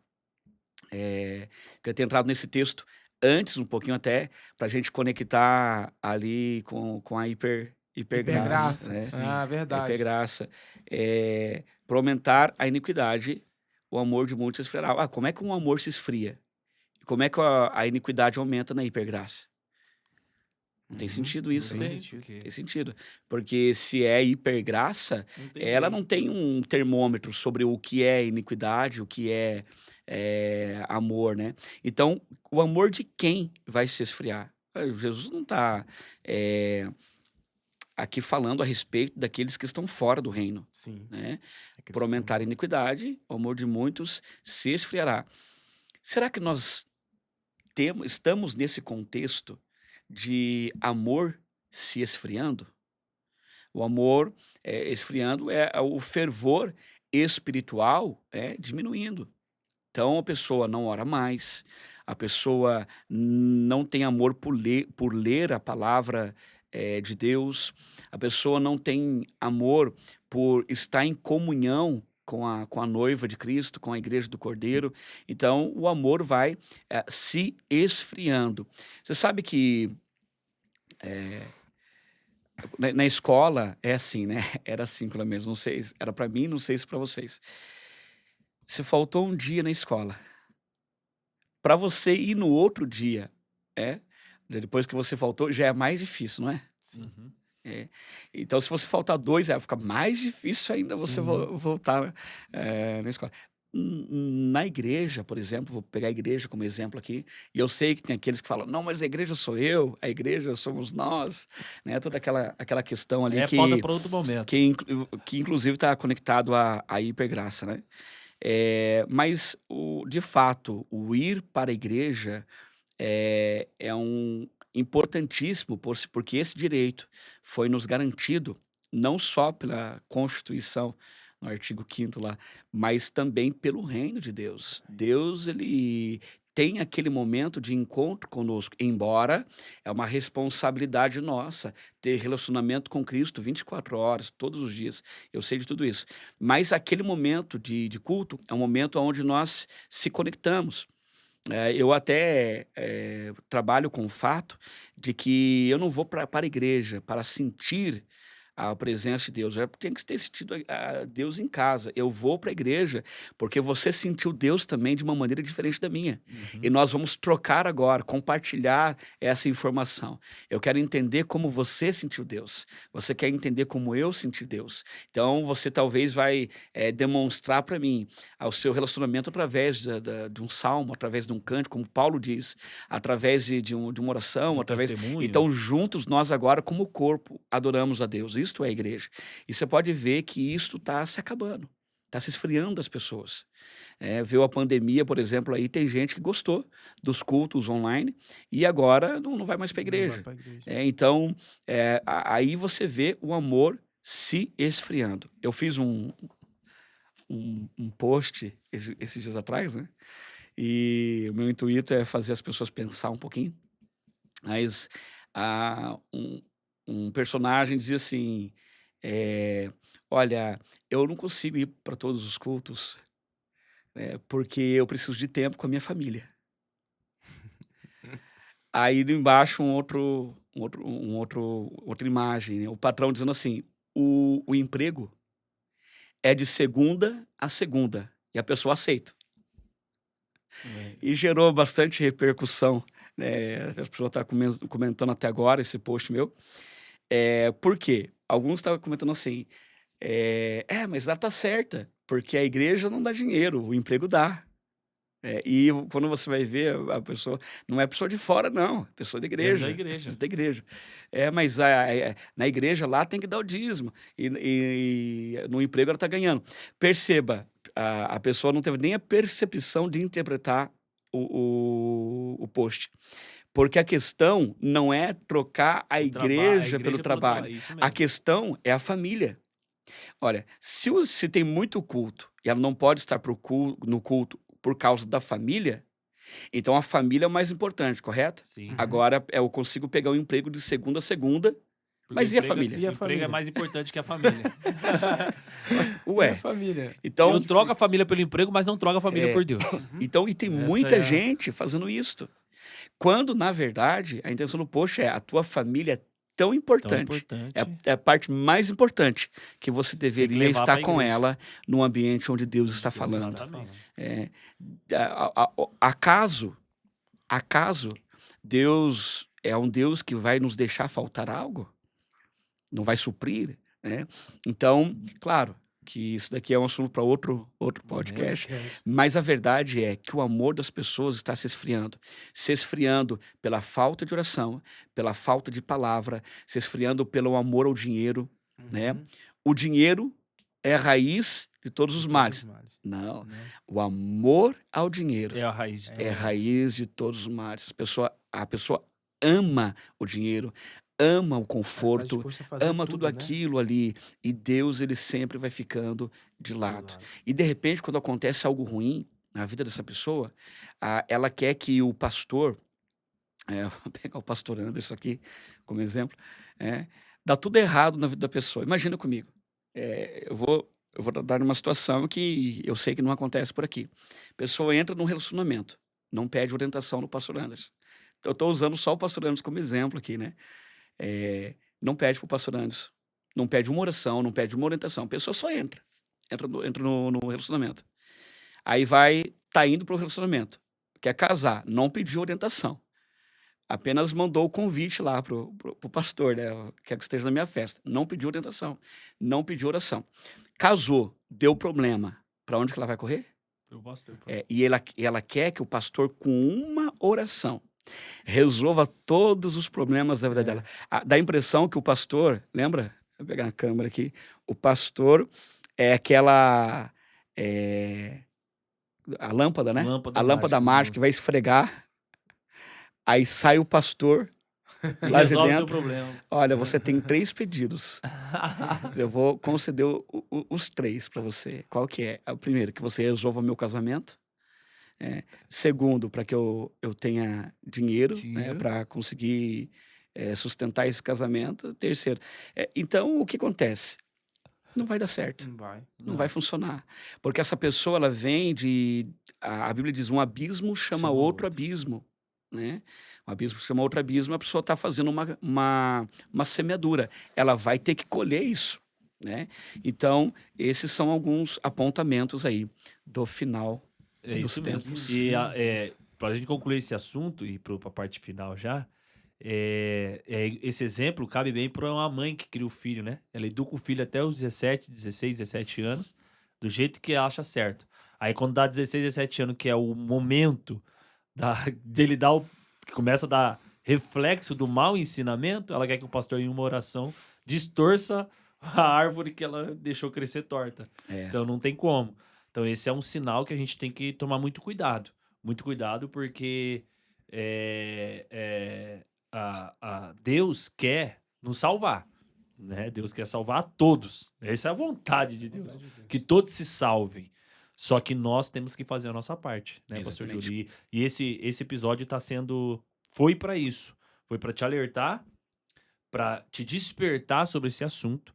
Queria ter entrado nesse texto antes, um pouquinho até, para a gente conectar ali com a hipergraça. Hipergraça. Né? Sim. A Verdade. hipergraça. Por aumentar a iniquidade, o amor de muitos se esfriará. Como é que um amor se esfria? Como é que a iniquidade aumenta na hipergraça? Não tem sentido isso, Não né? tem sentido. Tem sentido. Porque se é hipergraça, ela não tem um termômetro sobre o que é iniquidade, o que é amor, né? Então, o amor de quem vai se esfriar? Jesus não está aqui falando a respeito daqueles que estão fora do reino, Sim. né? É Por aumentar a cristão. iniquidade, o amor de muitos se esfriará. Será que nós estamos nesse contexto de amor se esfriando? O amor esfriando é o fervor espiritual diminuindo. Então a pessoa não ora mais, a pessoa não tem amor por ler a palavra de Deus, a pessoa não tem amor por estar em comunhão com a noiva de Cristo, com a igreja do Cordeiro. Então o amor vai se esfriando. Você sabe que na escola é assim, né? Era assim pelo menos, não sei, era para mim, não sei se para vocês. Se faltou um dia na escola, para você ir no outro dia, depois que você faltou, já é mais difícil, não é? Sim. Uhum. Então, se você faltar 2, fica mais difícil ainda você Sim. voltar na escola. Na igreja, por exemplo, vou pegar a igreja como exemplo aqui, e eu sei que tem aqueles que falam, não, mas a igreja sou eu, a igreja somos nós, né? Toda aquela questão ali Pauta para outro momento. que inclusive está conectado à hipergraça, né? Mas, de fato, o ir para a igreja é um importantíssimo, porque esse direito foi nos garantido não só pela Constituição, no artigo 5º lá, mas também pelo reino de Deus. Deus, ele tem aquele momento de encontro conosco, embora é uma responsabilidade nossa ter relacionamento com Cristo 24 horas, todos os dias. Eu sei de tudo isso. Mas aquele momento de culto é um momento onde nós se conectamos. Eu até trabalho com o fato de que eu não vou para a igreja para sentir a presença de Deus. Eu tenho que ter sentido a Deus em casa. Eu vou para a igreja porque você sentiu Deus também de uma maneira diferente da minha. E nós vamos trocar agora, compartilhar essa informação. Eu quero entender como você sentiu Deus. Você quer entender como eu senti Deus. Então, você talvez vai demonstrar para mim o seu relacionamento através de um salmo, através de um cântico, como Paulo diz, através de uma oração, De através... testemunho. Então, juntos, nós agora, como corpo, adoramos a Deus. Isto é a igreja. E você pode ver que isto está se acabando, está se esfriando das pessoas. Viu a pandemia, por exemplo, aí tem gente que gostou dos cultos online e agora não vai mais para a Não vai igreja. pra igreja. Então, aí você vê o amor se esfriando. Eu fiz um post esses dias atrás, né? E o meu intuito é fazer as pessoas pensar um pouquinho. Mas um personagem dizia assim: olha, eu não consigo ir para todos os cultos, porque eu preciso de tempo com a minha família. Aí embaixo outra imagem, né? O patrão dizendo assim: o emprego é de segunda a segunda e a pessoa aceita. E gerou bastante repercussão, né? A pessoa está comentando até agora esse post meu. Por quê? Alguns estavam comentando assim, mas ela tá certa, porque a igreja não dá dinheiro, o emprego dá. E quando você vai ver, a pessoa não é pessoa de fora, não, é pessoa da Dentro igreja. da igreja. Da igreja. Mas na igreja lá tem que dar o dízimo, e no emprego ela está ganhando. Perceba, a pessoa não teve nem a percepção de interpretar o post. Porque a questão não é trocar a igreja pelo trabalho. Isso A mesmo. questão é a família. Olha, se tem muito culto e ela não pode estar no culto por causa da família, então a família é o mais importante, correto? Sim. Uhum. Agora eu consigo pegar um emprego de segunda a segunda, Porque mas o e a emprego família? E a O emprego família? é mais importante que a família. E a Ué, família? então... Eu troco a família pelo emprego, mas não troco a família por Deus. Então, e tem Essa muita é a- gente fazendo isso. Quando, na verdade, a intenção do post é: a tua família é tão Tão importante. importante. É a parte mais importante que você deveria levar estar pra com igreja. ela num ambiente onde Deus está Deus falando. está falando. Acaso Deus é um Deus que vai nos deixar faltar algo? Não vai suprir, né? Então, claro que isso daqui é um assunto para outro podcast, mas a verdade é que o amor das pessoas está se esfriando pela falta de oração, pela falta de palavra, se esfriando pelo amor ao dinheiro, né? Uhum. O dinheiro é a raiz de todos os males. Não, o amor ao dinheiro É a raiz de tudo. é a raiz de todos os males. A pessoa ama o dinheiro, ama o Mas tá conforto, disposto a fazer ama tudo né? aquilo ali. E Deus, ele sempre vai ficando de lado. E de repente, quando acontece algo ruim na vida dessa pessoa, ela quer que o pastor, vou pegar o pastor Anderson aqui como exemplo, dá tudo errado na vida da pessoa. Imagina comigo. Eu vou dar uma situação que eu sei que não acontece por aqui. A pessoa entra num relacionamento, não pede orientação no pastor Anderson. Eu estou usando só o pastor Anderson como exemplo aqui, né? Não pede para o pastor Anderson, não pede uma oração, não pede uma orientação. A pessoa só entra no relacionamento. Aí tá indo para o relacionamento, quer casar, não pediu orientação. Apenas mandou o convite lá pro pastor, né? Quer que esteja na minha festa. Não pediu orientação, não pediu oração. Casou, deu problema. Para onde que ela vai correr? Pro pastor. E ela quer que o pastor, com uma oração, resolva todos os problemas da vida dela. Dá a impressão que o pastor, lembra? Vou pegar a câmera aqui. O pastor é aquela... a lâmpada, né? Lâmpada A lâmpada mágica que vai esfregar. Aí sai o pastor E lá de resolve o teu dentro. problema. Olha, você tem 3 pedidos. Eu vou conceder os 3 para você. Qual que é? O primeiro, que você resolva meu casamento. Segundo, para que eu tenha dinheiro, né, Dinheiro. para conseguir sustentar esse casamento. Terceiro, então o que acontece? Não vai dar certo. Não vai. Não vai funcionar. Porque essa pessoa, ela vem de. A Bíblia diz: um abismo chama Chama outro outro. abismo. Né? Um abismo chama outro abismo, a pessoa está fazendo uma semeadura. Ela vai ter que colher isso. Né? Então, esses são alguns apontamentos aí do final É dos isso mesmo. tempos. E para a gente concluir esse assunto e para a parte final já, esse exemplo cabe bem para uma mãe que cria o filho, né? Ela educa o filho até os 16, 17 anos, do jeito que acha certo. Aí quando dá 16, 17 anos, que é o momento dele dar que começa a dar reflexo do mau ensinamento, ela quer que o pastor, em uma oração, distorça a árvore que ela deixou crescer torta. É, Então não tem como. Então esse é um sinal que a gente tem que tomar muito cuidado. Muito cuidado porque Deus quer nos salvar. Né? Deus quer salvar a todos. Essa é a vontade de Deus. Que todos se salvem. Só que nós temos que fazer a nossa parte, né, pastor Exatamente. Júlio? E esse episódio foi para isso. Foi para te alertar, para te despertar sobre esse assunto.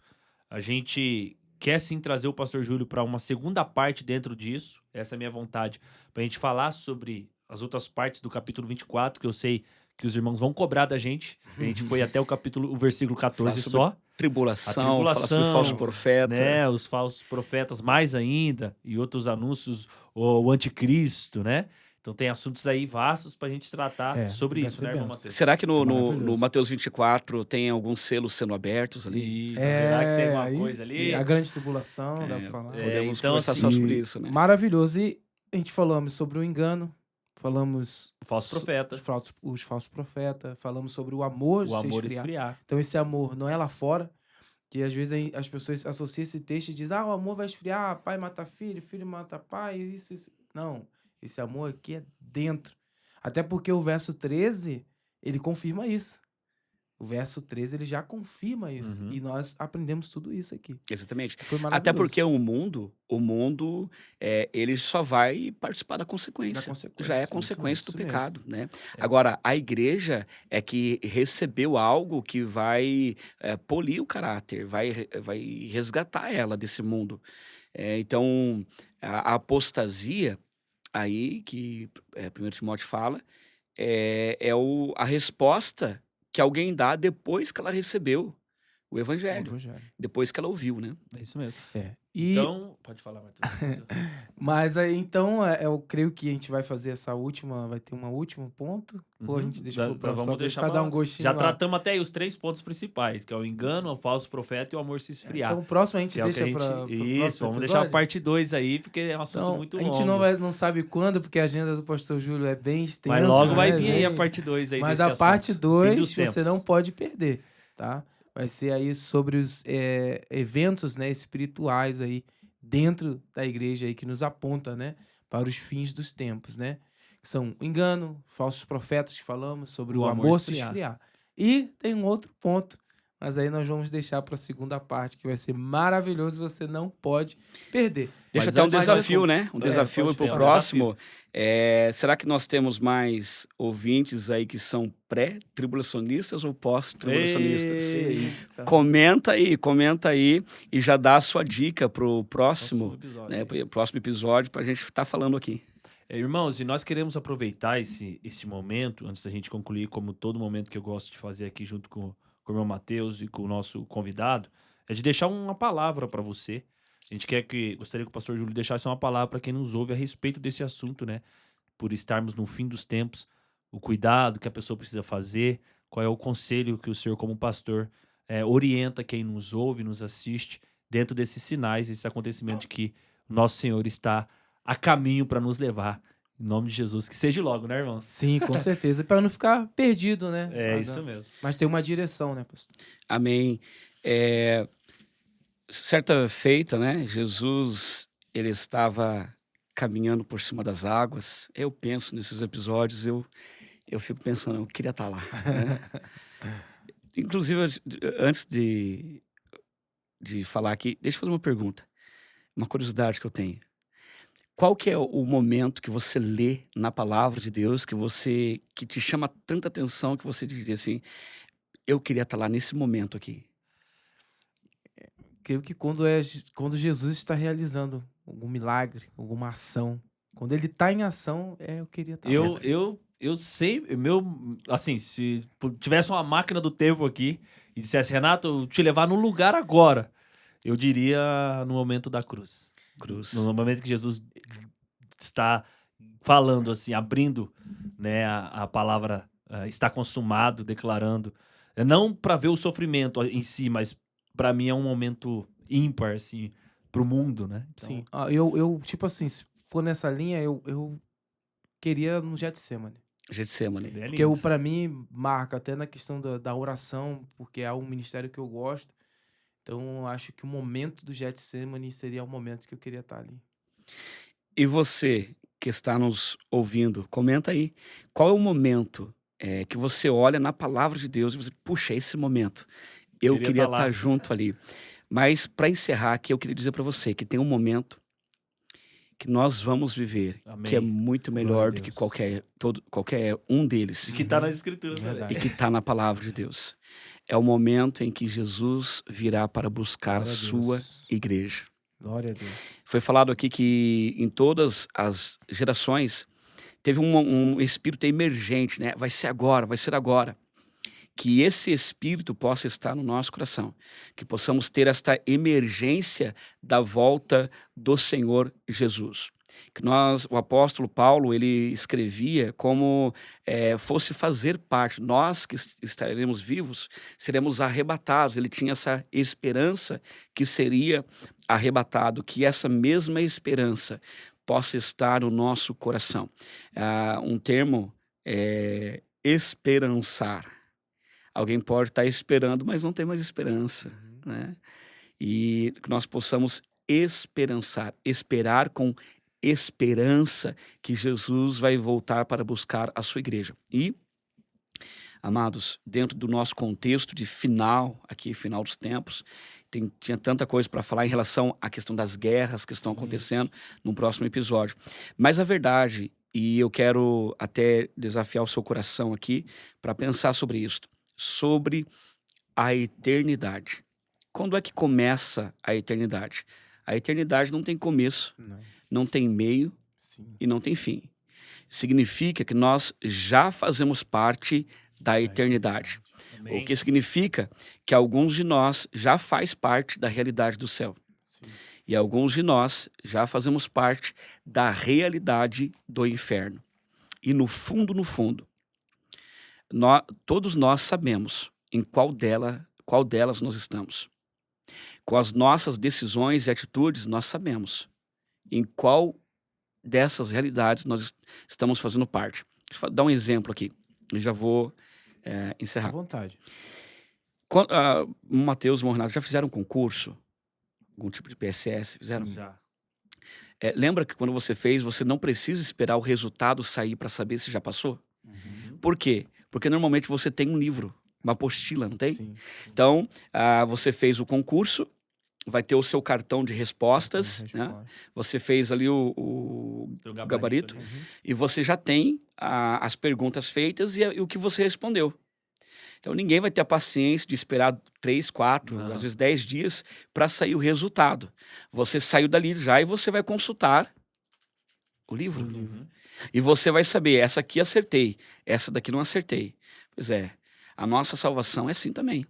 A gente quer sim trazer o pastor Júlio para uma segunda parte dentro disso. Essa é a minha vontade. Para a gente falar sobre as outras partes do capítulo 24, que eu sei que os irmãos vão cobrar da gente. A gente foi até o versículo 14 Falar sobre só. tribulação, falar sobre falso profeta. Né, os falsos profetas mais ainda, e outros anúncios, o anticristo, né? Então tem assuntos aí vastos pra gente tratar sobre vai isso, ser né, irmão benção. Matheus? Será que Isso é no maravilhoso. Mateus 24 tem alguns selos sendo abertos ali? Isso, será que tem alguma aí coisa sim, ali? A grande tribulação, dá pra falar. Podemos então, conversar assim, só sobre isso, né? Maravilhoso. E a gente falamos sobre o engano, falamos O falso profeta. os falsos profetas, falamos sobre o amor de O se amor esfriar. esfriar. Então esse amor não é lá fora, que às vezes as pessoas associam esse texto e dizem, o amor vai esfriar, pai mata filho, filho mata pai, isso. Não, esse amor aqui é dentro. Até porque o verso 13, ele confirma isso. O verso 13, ele já confirma isso. Uhum. E nós aprendemos tudo isso aqui. Exatamente. Foi maravilhoso. Até porque o mundo, ele só vai participar da consequência. Da consequência, Já é isso consequência do mesmo. pecado, né? Agora, a igreja é que recebeu algo que vai polir o caráter, vai resgatar ela desse mundo. Então, a apostasia, aí que 1 Timóteo fala, a resposta que alguém dá depois que ela recebeu o O evangelho. evangelho. Depois que ela ouviu, né? É isso mesmo. E, Então, pode falar, Matheus. mas aí, então, eu creio que a gente vai fazer vai ter um último ponto? Ou a gente deixa pro próximo? Vamos deixar pra dar um gostinho Já lá? tratamos até aí os 3 pontos principais, que é o engano, o falso profeta e o amor se esfriar. Então, o próximo a gente que é o que deixa a gente... para pro Isso, próximo vamos deixar a episódio? parte 2 aí, porque é um assunto Então, muito a longo. gente não sabe quando, porque a agenda do pastor Júlio é bem extensa. Mas logo vai né? vir aí a Bem- parte 2 aí Mas desse a assunto. parte Fim 2 dos você tempos. não pode perder, tá? Vai ser aí sobre os eventos, né, espirituais aí dentro da igreja aí que nos aponta, né, para os fins dos tempos, né? São o engano, falsos profetas que falamos, sobre o amor se esfriar. E tem um outro ponto, mas aí nós vamos deixar para a segunda parte, que vai ser maravilhoso, você não pode perder. Deixa Mas até um antes- desafio, né? Um É, desafio pode para ter, o um próximo. Será que nós temos mais ouvintes aí que são pré-tribulacionistas ou pós-tribulacionistas? Eita. Comenta aí e já dá a sua dica pro próximo, episódio. né? Pro próximo episódio pra gente estar falando aqui. Irmãos, e nós queremos aproveitar esse momento, antes da gente concluir, como todo momento que eu gosto de fazer aqui junto com o irmão Matheus e com o nosso convidado, é de deixar uma palavra para você. A gente gostaria que o pastor Júlio deixasse uma palavra para quem nos ouve a respeito desse assunto, né? Por estarmos no fim dos tempos, o cuidado que a pessoa precisa fazer, qual é o conselho que o senhor, como pastor, orienta quem nos ouve, nos assiste, dentro desses sinais, esses acontecimentos que o nosso Senhor está a caminho para nos levar. Em nome de Jesus, que seja logo, né, irmãos? Sim, com certeza. Para não ficar perdido, né? Isso mesmo. Mas tem uma direção, né, pastor? Amém. Certa feita, né? Jesus, ele estava caminhando por cima das águas. Eu penso nesses episódios, eu fico pensando, eu queria estar lá. Né? Inclusive, antes de falar aqui, deixa eu fazer uma pergunta. Uma curiosidade que eu tenho. qual que é o momento que você lê na palavra de Deus que te chama tanta atenção que você diz assim, eu queria estar lá nesse momento aqui. Creio que quando Jesus está realizando algum milagre, alguma ação, quando ele está em ação, eu queria estar lá. Eu sei, assim, se tivesse uma máquina do tempo aqui e dissesse, Renato, eu te levar no lugar agora, eu diria no momento da cruz. Cruz. No momento que Jesus está falando assim, abrindo, né, a palavra está consumado, declarando. Não para ver o sofrimento em si, mas para mim é um momento ímpar, assim, pro mundo, né? Então, Sim. Eu, tipo assim, se for nessa linha, eu queria no Getsemane. Getsemane. bem Porque lindo. pra mim marca até na questão da oração, porque é um ministério que eu gosto. Então, eu acho que o momento do Getsemane seria o momento que eu queria estar ali. E você que está nos ouvindo, comenta aí. Qual é o momento que você olha na palavra de Deus e você, puxa, esse momento. Eu Queria queria tá lá. estar junto ali. Mas para encerrar aqui, eu queria dizer para você que tem um momento que nós vamos viver, que é Amém. muito Glória melhor a do que Deus. qualquer um deles. Que tá nas escrituras também. Verdade. E que está na palavra de Deus. É o momento em que Jesus virá para buscar Glória a sua Deus. igreja. Glória a Deus. Foi falado aqui que em todas as gerações teve um espírito emergente, né? Vai ser agora, vai ser agora. Que esse espírito possa estar no nosso coração, que possamos ter esta emergência da volta do Senhor Jesus. Que o apóstolo Paulo, ele escrevia como fosse fazer parte, nós que estaremos vivos, seremos arrebatados. Ele tinha essa esperança que seria arrebatado, que essa mesma esperança possa estar no nosso coração. Um termo é esperançar. Alguém pode estar esperando, mas não tem mais esperança, né? E que nós possamos esperar com esperança que Jesus vai voltar para buscar a sua igreja. E, amados, dentro do nosso contexto de final dos tempos, tinha tanta coisa para falar em relação à questão das guerras que estão acontecendo no próximo episódio. Mas a verdade, e eu quero até desafiar o seu coração aqui para pensar sobre isso, sobre a eternidade. Quando é que começa a eternidade? A eternidade não tem começo, Não. não tem meio Sim. e não tem fim. Significa que nós já fazemos parte da eternidade. Amém. O que significa que alguns de nós já faz parte da realidade do céu. Sim. E alguns de nós já fazemos parte da realidade do inferno. E no fundo, todos nós sabemos em qual delas nós estamos. Com as nossas decisões e atitudes, nós sabemos em qual dessas realidades nós estamos fazendo parte. Deixa eu dar um exemplo aqui, e já vou À encerrar. vontade. Mateus e Renato já fizeram um concurso? Algum tipo de PSS? Fizeram? Sim. Já. Lembra que quando você fez, você não precisa esperar o resultado sair para saber se já passou? Por quê? Porque normalmente você tem um livro, uma apostila, não tem? Sim. Então, você fez o concurso, vai ter o seu cartão de respostas, né? Você fez ali o Teu gabarito, ali. e você já tem as perguntas feitas e o que você respondeu. Então, ninguém vai ter a paciência de esperar 3, 4, Não. às vezes 10 dias para sair o resultado. Você saiu dali já e você vai consultar o livro. Uhum. E você vai saber, essa aqui acertei, essa daqui não acertei. Pois é, a nossa salvação é assim também.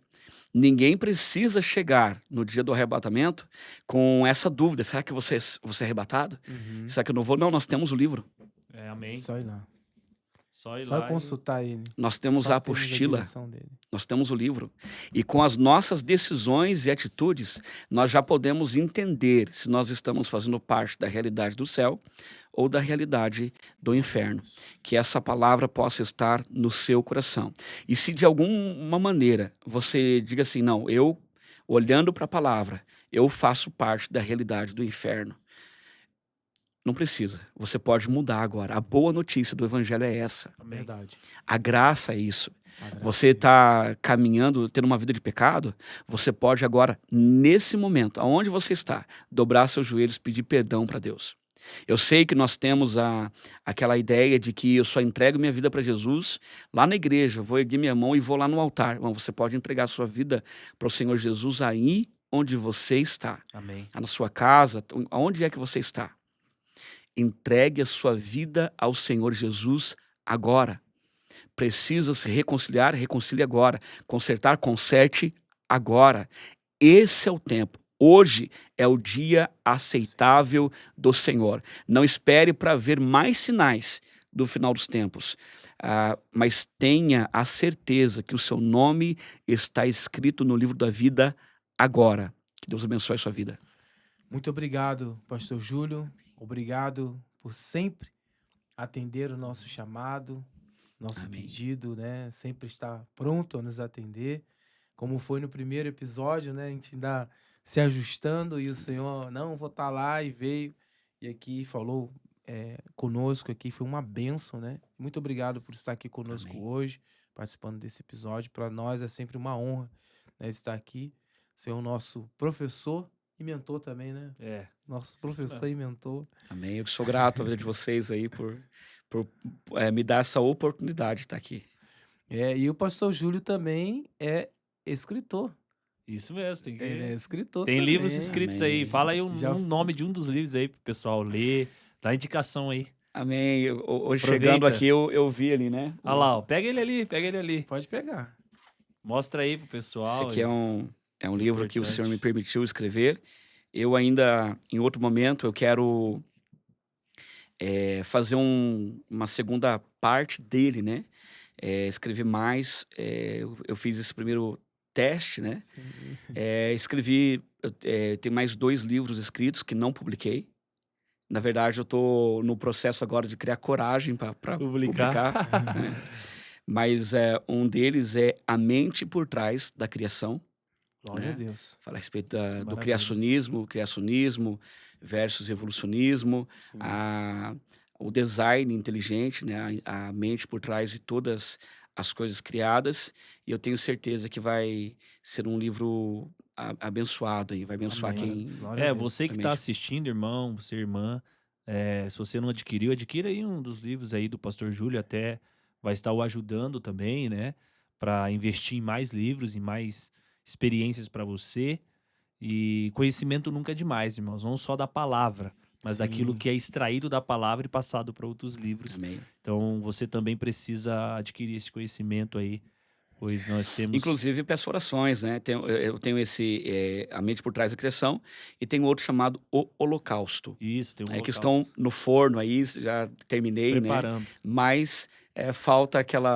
Ninguém precisa chegar no dia do arrebatamento com essa dúvida. Será que você é arrebatado? Uhum. Será que eu não vou? Não, nós temos o livro. Amém. Só ir lá. Só ir Só lá. consultar ele. Nós temos Só a apostila. direção dele. Nós temos o livro. E com as nossas decisões e atitudes, nós já podemos entender se nós estamos fazendo parte da realidade do céu ou da realidade do inferno. Que essa palavra possa estar no seu coração. E se de alguma maneira você diga assim, não, eu, olhando para a palavra, eu faço parte da realidade do inferno. Não precisa. Você pode mudar agora. A boa notícia do evangelho é essa. Amém. Verdade. A graça é isso. Maravilha. Você está caminhando, tendo uma vida de pecado, você pode agora, nesse momento, aonde você está, dobrar seus joelhos, pedir perdão para Deus. Eu sei que nós temos aquela ideia de que eu só entrego minha vida para Jesus lá na igreja, vou erguer minha mão e vou lá no altar. Não, você pode entregar a sua vida para o Senhor Jesus aí onde você está, Amém. na sua casa, aonde é que você está. Entregue a sua vida ao Senhor Jesus agora. Precisa se reconciliar, reconcilie agora. Consertar, conserte agora. Esse é o tempo. Hoje é o dia aceitável do Senhor. Não espere para ver mais sinais do final dos tempos, mas tenha a certeza que o seu nome está escrito no livro da vida agora. Que Deus abençoe a sua vida. Muito obrigado, pastor Júlio. Obrigado por sempre atender o nosso chamado, nosso Amém. pedido, né? Sempre estar pronto a nos atender. Como foi no primeiro episódio, né? A gente ainda se ajustando e o Senhor, não, vou estar lá, e veio. E aqui falou conosco aqui, foi uma bênção, né? Muito obrigado por estar aqui conosco Amém. hoje, participando desse episódio. Para nós é sempre uma honra, né, estar aqui. Ser o nosso professor e mentor também, né? Nosso professor e mentor. Amém. Eu sou grato à vida de vocês aí por me dar essa oportunidade de estar aqui. E o pastor Júlio também é escritor. Isso mesmo, tem Ele é escritor Tem também. livros escritos aí. Amém. Fala aí Já um nome de um dos livros aí pro pessoal ler. Dá indicação aí. Amém. Hoje Aproveita. chegando aqui eu vi ali, né? Olha lá, ó. Pega ele ali. Pode pegar. Mostra aí pro pessoal. Esse aqui é um livro que o Importante. Senhor me permitiu escrever. Eu ainda, em outro momento, eu quero fazer uma segunda parte dele, né? Escrever mais. Eu fiz esse primeiro teste, né? Sim. Escrevi, tem mais 2 livros escritos que não publiquei. Na verdade, eu estou no processo agora de criar coragem para publicar. Né? Mas um deles é A Mente por Trás da Criação. Glória Né? a Deus. Fala a respeito do Maravilha. criacionismo versus evolucionismo, Sim. o design inteligente, né? A mente por trás de todas as coisas criadas. E eu tenho certeza que vai ser um livro abençoado aí, vai abençoar Amém. quem Glória a Deus. Você que está realmente. assistindo, irmão, você, irmã, se você não adquiriu, adquira aí um dos livros aí do pastor Júlio, até vai estar o ajudando também, né? Para investir em mais livros, em mais experiências para você. E conhecimento nunca é demais, irmãos. Não só da palavra, mas Sim. daquilo que é extraído da palavra e passado para outros livros. Amém. Então, você também precisa adquirir esse conhecimento aí, pois nós temos... Inclusive, peço orações, né? Eu tenho esse A Mente por Trás da Criação e tem outro chamado O Holocausto. Isso, tem um Que holocausto. estão no forno aí, já terminei, né? Preparando. Mas falta aquele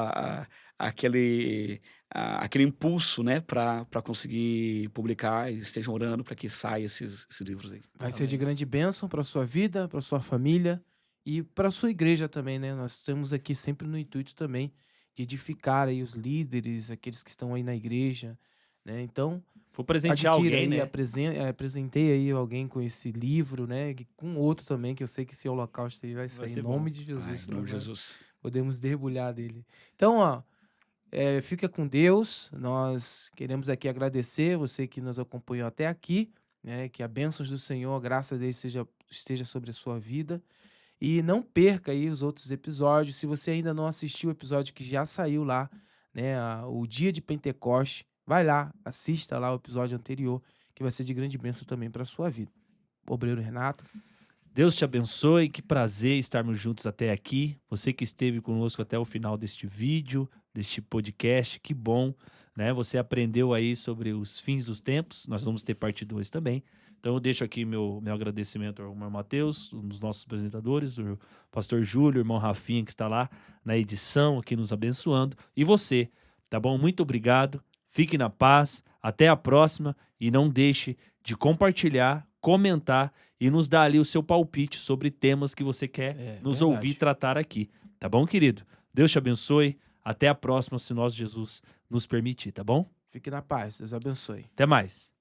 impulso, né, para conseguir publicar, e estejam orando para que saia esses livros aí. Vai ser Amém. de grande bênção para sua vida, para sua família e para sua igreja também, né? Nós estamos aqui sempre no intuito também de edificar aí os líderes, aqueles que estão aí na igreja, né? Então, Vou presentear adquira alguém, aí, né? apresentei aí alguém com esse livro, né? E com outro também, que eu sei que esse holocausto aí vai sair ser em bom. nome de Jesus. Em nome de né? Jesus. Podemos debulhar dele. Então, ó, fica com Deus. Nós queremos aqui agradecer você que nos acompanhou até aqui, né? Que a bênção do Senhor, a graça dele esteja sobre a sua vida. E não perca aí os outros episódios. Se você ainda não assistiu o episódio que já saiu lá, né? O dia de Pentecoste, vai lá, assista lá o episódio anterior, que vai ser de grande bênção também para a sua vida. Obreiro Renato. Deus te abençoe, que prazer estarmos juntos até aqui. Você que esteve conosco até o final deste vídeo, deste podcast, que bom, né? Você aprendeu aí sobre os fins dos tempos, nós vamos ter parte 2 também. Então eu deixo aqui meu agradecimento ao irmão Mateus, um dos nossos apresentadores, o pastor Júlio, o irmão Rafinha, que está lá na edição, aqui nos abençoando. E você, tá bom? Muito obrigado, fique na paz, até a próxima e não deixe de compartilhar, comentar e nos dar ali o seu palpite sobre temas que você quer nos verdade. ouvir tratar aqui. Tá bom, querido? Deus te abençoe. Até a próxima, se nosso Jesus nos permitir, tá bom? Fique na paz. Deus abençoe. Até mais.